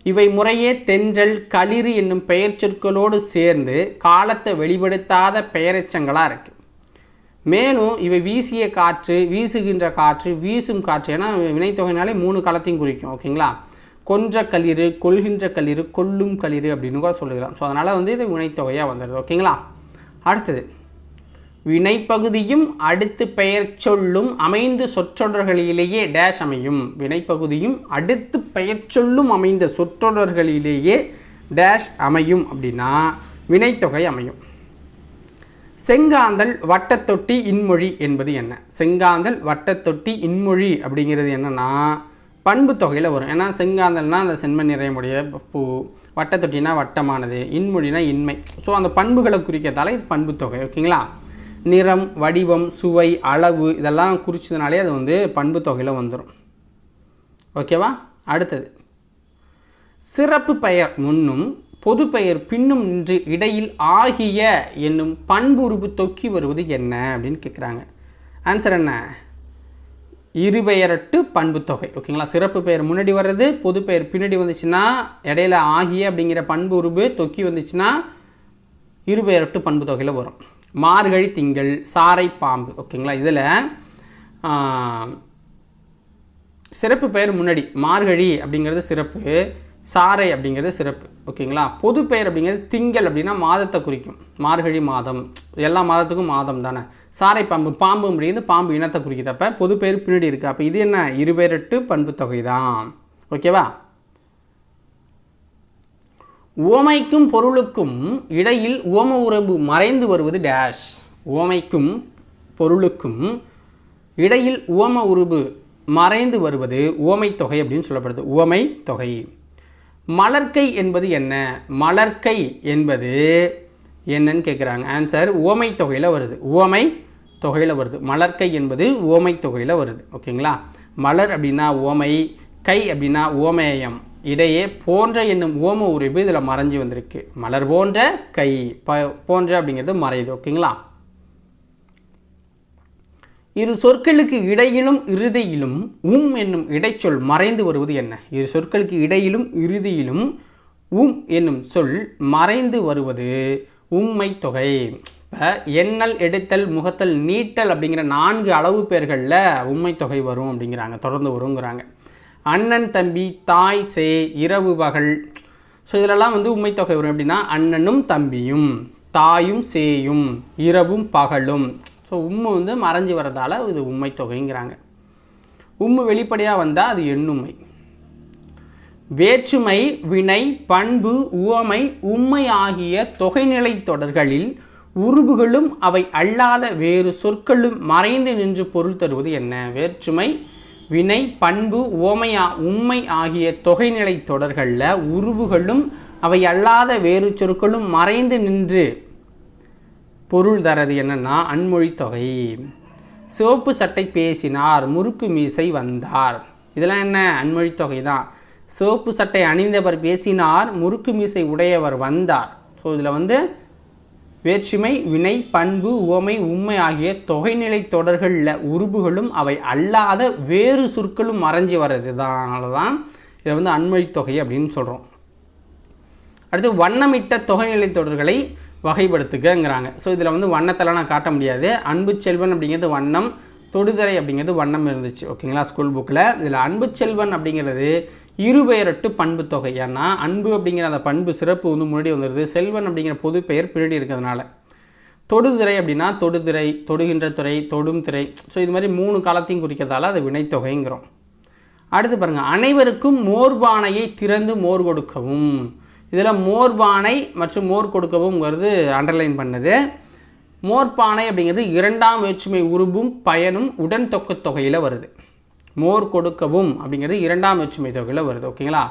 இவை முறையே தென்றல் களிறு என்னும் பெயர் சொற்களோடு சேர்ந்து காலத்தை வெளிப்படுத்தாத பெயரெச்சங்களாக இருக்குது. மேலும் இவை வீசிய காற்று, வீசுகின்ற காற்று, வீசும் காற்று, ஏன்னா வினைத்தொகைனாலே 3 காலத்தையும் குறிக்கும். ஓகேங்களா? கொன்ற களிறு, கொள்கின்ற களிறு, கொல்லும் களிறு அப்படின்னு கூட சொல்லிக்கலாம். ஸோ அதனால் இது வினைத்தொகையாக வந்துடுது. ஓகேங்களா? அடுத்தது, வினைப்பகுதியும் அடுத்து பெயர் சொல்லும் அமைந்து சொற்றொடர்களிலேயே டேஷ் அமையும். வினைப்பகுதியும் அடுத்து பெயர் சொல்லும் அமைந்த சொற்றொடர்களிலேயே டேஷ் அமையும் அப்படின்னா வினைத்தொகை அமையும். செங்காந்தல் வட்டத்தொட்டி இன்மொழி என்பது என்ன? செங்காந்தல் வட்டத்தொட்டி இன்மொழி அப்படிங்கிறது என்னன்னா பண்பு தொகையில் வரும். ஏன்னா செங்காந்தல்னா அந்த செம்மண் நிறையமுடைய பூ, வட்டத்தொட்டினா வட்டமானது, இன்மொழினா இன்மை. ஸோ அந்த பண்புகளை குறிக்கிறதால இது பண்பு தொகை. ஓகேங்களா? நிறம், வடிவம், சுவை, அளவு இதெல்லாம் குறிச்சதுனாலே அது பண்பு தொகையில் வந்துடும். ஓகேவா? அடுத்தது, சிறப்பு பெயர் முன்னும் பொது பெயர் பின்னும் நின்று இடையில் ஆகிய என்னும் பண்பு உறுப்பு தொக்கி வருவது என்ன அப்படின்னு கேட்குறாங்க. ஆன்சர் என்ன? இருபெயரட்டு பண்பு தொகை. ஓகேங்களா? சிறப்பு பெயர் முன்னாடி வர்றது, பொது பெயர் பின்னாடி வந்துச்சுன்னா, இடையில ஆகிய அப்படிங்கிற பண்பு உறுப்பு தொக்கி வந்துச்சுன்னா இருபெயரட்டு பண்பு தொகையில் வரும். மார்கழி திங்கள், சாரை பாம்பு. ஓகேங்களா? இதில் சிறப்பு பெயர் முன்னாடி மார்கழி அப்படிங்கிறது சிறப்பு, சாரை அப்படிங்கிறது சிறப்பு. ஓகேங்களா? பொது பெயர் அப்படிங்கிறது திங்கள் அப்படின்னா மாதத்தை குறிக்கும். மார்கழி மாதம், எல்லா மாதத்துக்கும் மாதம் தானே. சாரை பாம்பு, பாம்பு அப்படிங்கிறது பாம்பு இனத்தை குறிக்குது. அப்போ பொது பெயர் பின்னாடி இருக்குது. அப்போ இது என்ன? இருபெயரட்டு பண்பு தொகை தான். ஓகேவா? உவமைக்கும் பொருளுக்கும் இடையில் உவம உறவு மறைந்து வருவது டேஷ். உவமைக்கும் பொருளுக்கும் இடையில் உவம உறவு மறைந்து வருவது உவமை தொகை அப்படின்னு சொல்லப்படுது. உவமை தொகை. மலர்க்கை என்பது என்ன? மலர்க்கை என்பது என்னன்னு கேட்குறாங்க. ஆன்சர் உவமை தொகையில் வருது. உவமை தொகையில் வருது. மலர்க்கை என்பது உவமை தொகையில் வருது. ஓகேங்களா? மலர் அப்படின்னா உவமை, கை அப்படின்னா உவமேயம், இடையே போன்ற என்னும் உவம உறவு இதில் மறைஞ்சு வந்திருக்கு. மலர் போன்ற, கை போன்ற அப்படிங்கிறது மறையுது. ஓகேங்களா? இரு சொற்களுக்கு இடையிலும் இறுதியிலும் என்னும் இடைச்சொல் மறைந்து வருவது என்ன? இரு சொற்களுக்கு இடையிலும் இறுதியிலும் என்னும் சொல் மறைந்து வருவது உம்மை தொகை. இப்போ எண்ணல், எடுத்தல், முகத்தல், நீட்டல் அப்படிங்கிற 4 அளவு பெயர்களில் உம்மை தொகை வரும் அப்படிங்கிறாங்க, தொடர்ந்து வருங்கிறாங்க. அண்ணன், தம்பி, தாய், சே, இரவு, பகல். ஸோ இதிலெல்லாம் உம்மை தொகை வரும். எப்படின்னா அண்ணனும் தம்பியும், தாயும் சேயும், இரவும் பகலும். ஸோ மறைஞ்சு வரதால் இது உம்மை தொகைங்கிறாங்க. வெளிப்படையாக வந்தால் அது எண்ணுமை. வேற்றுமை, வினை, பண்பு, உவமை, உம்மை ஆகிய தொகைநிலை தொடர்களில் உருபுகளும் அவை அல்லாத வேறு சொற்களும் மறைந்து நின்று பொருள் தருவது என்ன? வேற்றுமை, வினை, பண்பு, உம்மை ஆகிய தொகைநிலை தொடர்களில் உருபுகளும் அவை அல்லாத வேறு சொற்களும் மறைந்து நின்று பொருள் தரது என்னன்னா அன்மொழி தொகை. சிவப்பு சட்டை பேசினார், முறுக்கு மீசை வந்தார். இதெல்லாம் என்ன? அன்மொழி தொகை தான். சிவப்பு சட்டை அணிந்தவர் பேசினார், முறுக்கு மீசை உடையவர் வந்தார். ஸோ இதில் வேற்றுமை, வினை, பண்பு, உவமை, உம்மை ஆகிய தொகைநிலை தொடர்களில் உருபுகளும் அவை அல்லாத வேறு சொற்களும் மறைஞ்சி வர்றது தான். அதனால தான் இதை அன்மொழி தொகை அப்படின்னு சொல்கிறோம். அடுத்து வண்ணமிட்ட தொகைநிலை தொடர்களை வகைப்படுத்துக்கங்கிறாங்க. ஸோ இதில் வண்ணத்தெல்லாம் நான் காட்ட முடியாது. அன்பு செல்வன் அப்படிங்கிறது வண்ணம், தொடுதரை அப்படிங்கிறது வண்ணம் இருந்துச்சு. ஓகேங்களா? ஸ்கூல் புக்கில் இதில் அன்பு செல்வன் அப்படிங்கிறது இருபெயரட்டு பண்பு தொகை. ஏன்னா அன்பு அப்படிங்கிற அந்த பண்பு சிறப்பு முன்னாடி வந்துடுது, செல்வன் அப்படிங்கிற பொது பெயர் பின்னாடி இருக்கிறதுனால. தொடுதிரை அப்படின்னா தொடுதிரை, தொடுகின்ற துறை, தொடும் திரை. ஸோ இது மாதிரி 3 காலத்தையும் குறிக்கிறதால அது வினைத்தொகைங்கிறோம். அடுத்து பாருங்கள், அனைவருக்கும் மோர்பானையை திறந்து மோர் கொடுக்கவும். இதில் மோர்பானை மற்றும் மோர் கொடுக்கவும்ங்கிறது அண்டர்லைன் பண்ணது. மோர்பானை அப்படிங்கிறது இரண்டாம் வேற்றுமை உருபும் பயனும் உடன் தொகையில் வருது. மோர் கொடுக்கவும் அப்படிங்கிறது இரண்டாம் வேற்றுமை தொகையில் வருது. ஓகேங்களா.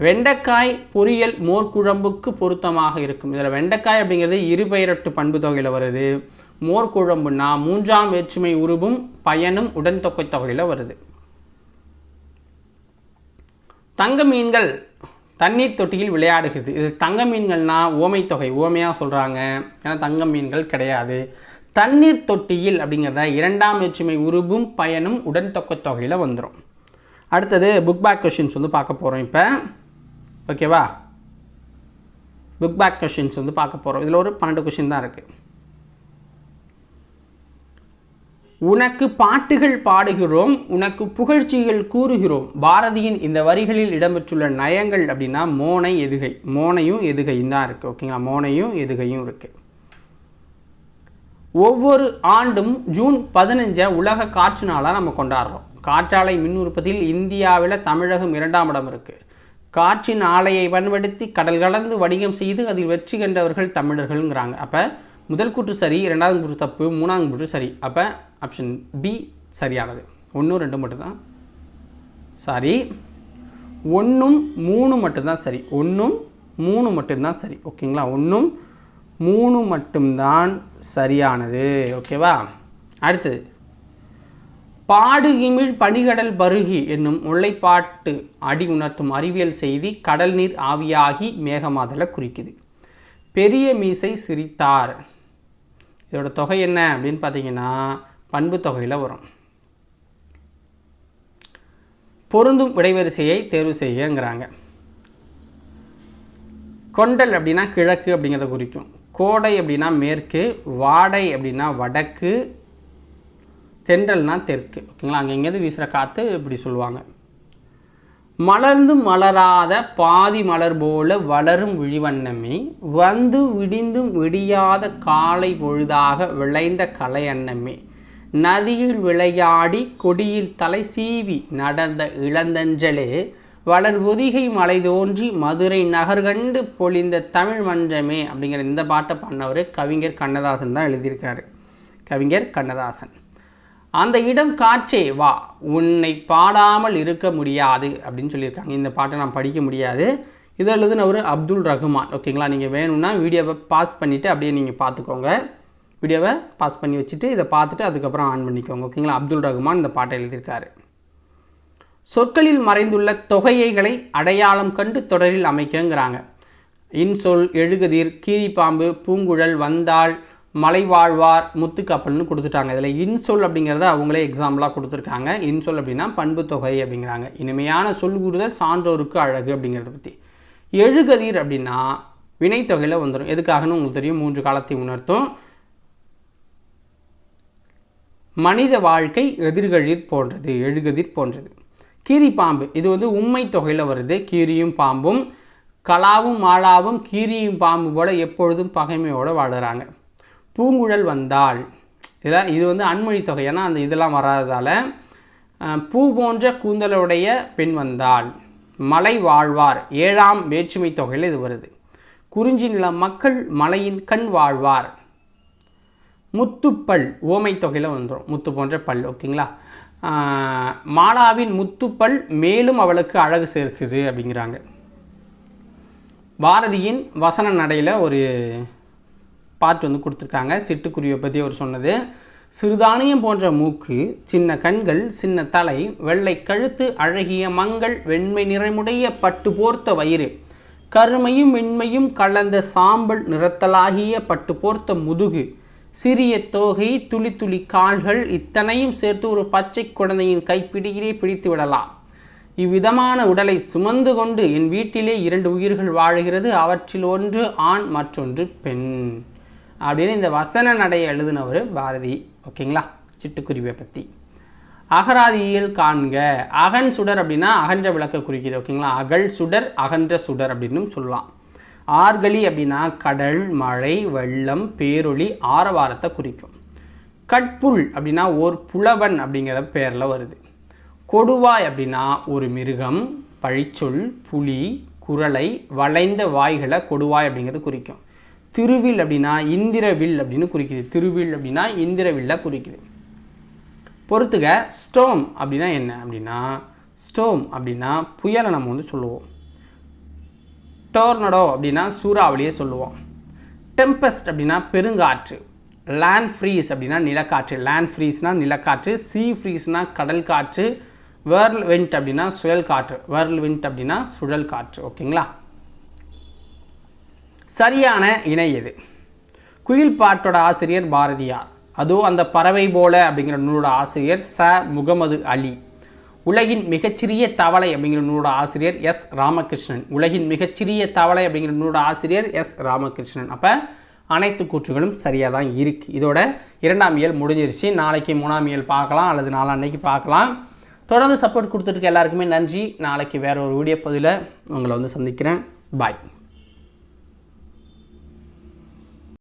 வெண்டைக்காய் பொரியல் மோர் குழம்புக்கு பொருத்தமாக இருக்கும். இதில் வெண்டைக்காய் அப்படிங்கிறது இருபெயரட்டு பண்பு தொகையில் வருது. மோர் குழம்புனா மூன்றாம் வேற்றுமை உருபும் பயனும் உடன் தொகையில் வருது. தங்க மீன்கள் தண்ணீர் தொட்டியில் விளையாடுகிறது. இது தங்க மீன்கள்னா ஓமை தொகை, ஓமையாக சொல்கிறாங்க. ஏன்னா தங்க மீன்கள் கிடையாது. தண்ணீர் தொட்டியில் அப்படிங்கிறத இரண்டாம் வேற்றுமை உருபும் பயனும் உடன் தொகையில் வந்துடும். அடுத்தது புக் பேக் கொஷின்ஸ் வந்து பார்க்க போகிறோம். இப்போ ஓகேவா, புக் பேக் கொஷின்ஸ் வந்து பார்க்க போகிறோம். இதில் ஒரு 12 கொஷின் தான் இருக்குது. உனக்கு பாட்டுகள் பாடுகிறோம், உனக்கு புகழ்ச்சிகள் கூறுகிறோம். பாரதியின் இந்த வரிகளில் இடம்பெற்றுள்ள நயங்கள் அப்படின்னா மோனை எதுகை, மோனையும் எதுகையும் தான் இருக்குது. ஓகேங்களா, மோனையும் எதுகையும் இருக்குது. ஒவ்வொரு ஆண்டும் ஜூன் 15 உலக காற்று நாளாக நம்ம கொண்டாடுறோம். காற்றாலை மின் உற்பத்தியில் இந்தியாவில் தமிழகம் 2ஆம் இடம் இருக்குது. காற்றின் ஆலையை பயன்படுத்தி கடல் கலந்து வணிகம் செய்து அதில் வெற்றி கண்டவர்கள் தமிழர்கள்ங்கிறாங்க. அப்போ முதல் கூற்று சரி, ரெண்டாவது கூற்று தப்பு, மூணாவது கூற்று சரி. அப்போ ஆப்ஷன் பி சரியானது. 1, 2 மட்டும்தான் சாரி, 1, 3 மட்டும்தான் சரி. 1, 3 மட்டும்தான் சரி. ஓகேங்களா, 1, 3 மட்டும்தான் சரியானது. ஓகேவா. அடுத்தது பாடுகிமிழ் பனிகடல் பருகி என்னும் முல்லைப்பாட்டு அடி உணர்த்தும் அறிவியல் செய்தி கடல் நீர் ஆவியாகி மேகமாதலை குறிக்குது. பெரிய மீசை சிரித்தார். இதோட தொகை என்ன அப்படின்னு பார்த்தீங்கன்னா பண்பு தொகையில் வரும். பொருந்தும் இடைவரிசையை தேர்வு செய்யுங்கிறாங்க. கொண்டல் அப்படின்னா கிழக்கு அப்படிங்கிறத குறிக்கும். கோடை அப்படின்னா மேற்கு, வாடை அப்படின்னா வடக்கு, தென்றல்னா தெற்கு. ஓகேங்களா, அங்கே எங்கேயாவது வீசுகிற காற்று இப்படி சொல்லுவாங்க. மலர்ந்து மலராத பாதி மலர் போல வளரும் விழிவண்ணமே, வந்து விடிந்தும் விடியாத காலை பொழுதாக விளைந்த கலை அன்னமே, நதியில் விளையாடி கொடியில் தலை சீவி நடந்த இளந்தஞ்சலே, வளர் ஒதிகை மலை தோன்றி மதுரை நகர் கண்டு பொழிந்த தமிழ் மன்றமே அப்படிங்கிற இந்த பாட்டை பண்ணவர் கவிஞர் கண்ணதாசன் தான் எழுதியிருக்காரு. கவிஞர் கண்ணதாசன். அந்த இடம் காற்றே வா, உன்னை பாடாமல் இருக்க முடியாது அப்படின்னு சொல்லியிருக்காங்க. இந்த பாட்டை நான் படிக்க முடியாது. இதை எழுதுனவர் அப்துல் ரஹ்மான். ஓகேங்களா, நீங்கள் வேணும்னா வீடியோவை பாஸ் பண்ணிவிட்டு அப்படியே நீங்கள் பார்த்துக்கோங்க. வீடியோவை பாஸ் பண்ணி வச்சுட்டு இதை பார்த்துட்டு அதுக்கப்புறம் ஆன் பண்ணிக்கோங்க. ஓகேங்களா, அப்துல் ரஹ்மான் இந்த பாட்டை எழுதியிருக்காரு. சொற்களில் மறைந்துள்ள தொகையைகளை அடையாளம் கண்டு தொடரில் அமைக்கங்கிறாங்க. இன்சொல், எழுகதிர், கீரிப்பாம்பு, பூங்குழல், வந்தாள், மலைவாழ்வார், முத்துக்கப்பல்னு கொடுத்துட்டாங்க. இதில் இன்சொல் அப்படிங்கிறத அவங்களே எக்ஸாம்பிளாக கொடுத்துருக்காங்க. இன்சொல் அப்படின்னா பண்பு தொகை அப்படிங்கிறாங்க. இனிமையான சொல் கூறுதல் சான்றோருக்கு அழகு அப்படிங்கிறத பற்றி. எழுகதிர் அப்படின்னா வினைத்தொகையில் வந்துடும். எதுக்காகன்னு உங்களுக்கு தெரியும், 3 காலத்தை உணர்த்தும். மனித வாழ்க்கை எதிர்கழிர் போன்றது, எழுகதிர் போன்றது. கீரிப்பாம்பு இது வந்து உண்மை தொகையில் வருது. கீரியும் பாம்பும், கலாவும் மாலாவும் கீரியும் பாம்பு போல எப்பொழுதும் பகைமையோடு வாழுறாங்க. பூங்குழல் வந்தாள், இது வந்து அன்மொழி தொகை. ஏன்னா அந்த இதெல்லாம் வராததால். பூ போன்ற கூந்தலுடைய பெண் வந்தாள். மலை வாழ்வார் 7ஆம் வேற்றுமை தொகையில் இது வருது. குறிஞ்சி நில மக்கள் மலையின் கண் வாழ்வார். முத்துப்பல் ஓமை தொகையில் வந்துடும், முத்து போன்ற பல். ஓகேங்களா. மாலாவின் முத்துப்பல் மேலும் அவளுக்கு அழகு சேர்க்குது அப்படிங்கிறாங்க. பாரதியின் வசன நடையில் ஒரு பாட்டு வந்து கொடுத்துருக்காங்க. சிட்டுக்குருவியை பற்றி அவர் சொன்னது. சிறுதானியம் போன்ற மூக்கு, சின்ன கண்கள், சின்ன தலை, வெள்ளை கழுத்து, அழகிய மங்கள், வெண்மை நிறமுடைய பட்டு போர்த்த வயிறு, கருமையும் வெண்மையும் கலந்த சாம்பல் நிறத்தலாகிய பட்டு போர்த்த முதுகு, சிறிய தோகை, துளி துளி கால்கள், இத்தனையும் சேர்த்து ஒரு பச்சை குழந்தையின் கைப்பிடியிலே பிடித்து விடலாம். இவ்விதமான உடலை சுமந்து கொண்டு என் வீட்டிலே 2 உயிர்கள் வாழுகிறது. அவற்றில் ஒன்று ஆண், மற்றொன்று பெண் அப்படின்னு இந்த வசன நடையை எழுதினவர் பாரதி. ஓகேங்களா, சிட்டுக்குருவியை பற்றி. அகராதியில் காண்க. அகன் சுடர் அப்படின்னா அகன்ற விளக்க குறிக்கிறது. ஓகேங்களா, அகல் சுடர், அகன்ற சுடர் அப்படின்னு சொல்லலாம். ஆர்கலி அப்படின்னா கடல், மழை, வெள்ளம், பேரொளி, ஆரவாரத்தை குறிக்கும். கட்புல் அப்படின்னா ஓர் புலவன் அப்படிங்கிற பேரில் வருது. கொடுவாய் அப்படின்னா ஒரு மிருகம், பழிச்சொல், புலி, குரலை, வளைந்த வாய்களை கொடுவாய் அப்படிங்கிறது குறிக்கும். திருவில் அப்படின்னா இந்திரவில் அப்படின்னு குறிக்குது. திருவில் அப்படின்னா இந்திரவில்லை குறிக்குது. பொறுத்துக. ஸ்டோம் அப்படின்னா என்ன அப்படின்னா, ஸ்டோம் அப்படின்னா புயலை நம்ம வந்து சொல்லுவோம். டோர்னடோ அப்படின்னா சூறாவளியை சொல்லுவோம். டெம்பஸ்ட் அப்படின்னா பெருங்காற்று. லேண்ட் ஃப்ரீஸ் அப்படின்னா நிலக்காற்று. லேண்ட் ஃப்ரீஸ்னால் நிலக்காற்று. சீ ஃப்ரீஸ்னால் கடல் காற்று. வேர்ல் விண்ட் அப்படின்னா சுழல் காற்று. வேர்ல் விண்ட் அப்படின்னா சுழல் காற்று. ஓகேங்களா? சரியான இணை எது? குயில் பாட்டோட ஆசிரியர் பாரதியார். அதுவும் அந்த பறவை போல அப்படிங்கிற நூலோட ஆசிரியர் ச முகமது அலி. உலகின் மிகச்சிறிய தவளை அப்படிங்கிற நூலோட ஆசிரியர் எஸ் ராமகிருஷ்ணன். உலகின் மிகச்சிறிய தவளை அப்படிங்கிற நூலோட ஆசிரியர் எஸ் ராமகிருஷ்ணன். அப்போ அனைத்து கூற்றுகளும் சரியாக தான் இருக்குது. இதோட 2ஆம் இயல் முடிஞ்சிருச்சு. நாளைக்கு 3ஆம் இயல் பார்க்கலாம், அல்லது நாளான்னைக்கு பார்க்கலாம். தொடர்ந்து சப்போர்ட் கொடுத்துருக்க எல்லாருக்குமே நன்றி. நாளைக்கு வேற ஒரு வீடியோ பதிவில் உங்களை வந்து சந்திக்கிறேன். பாய்.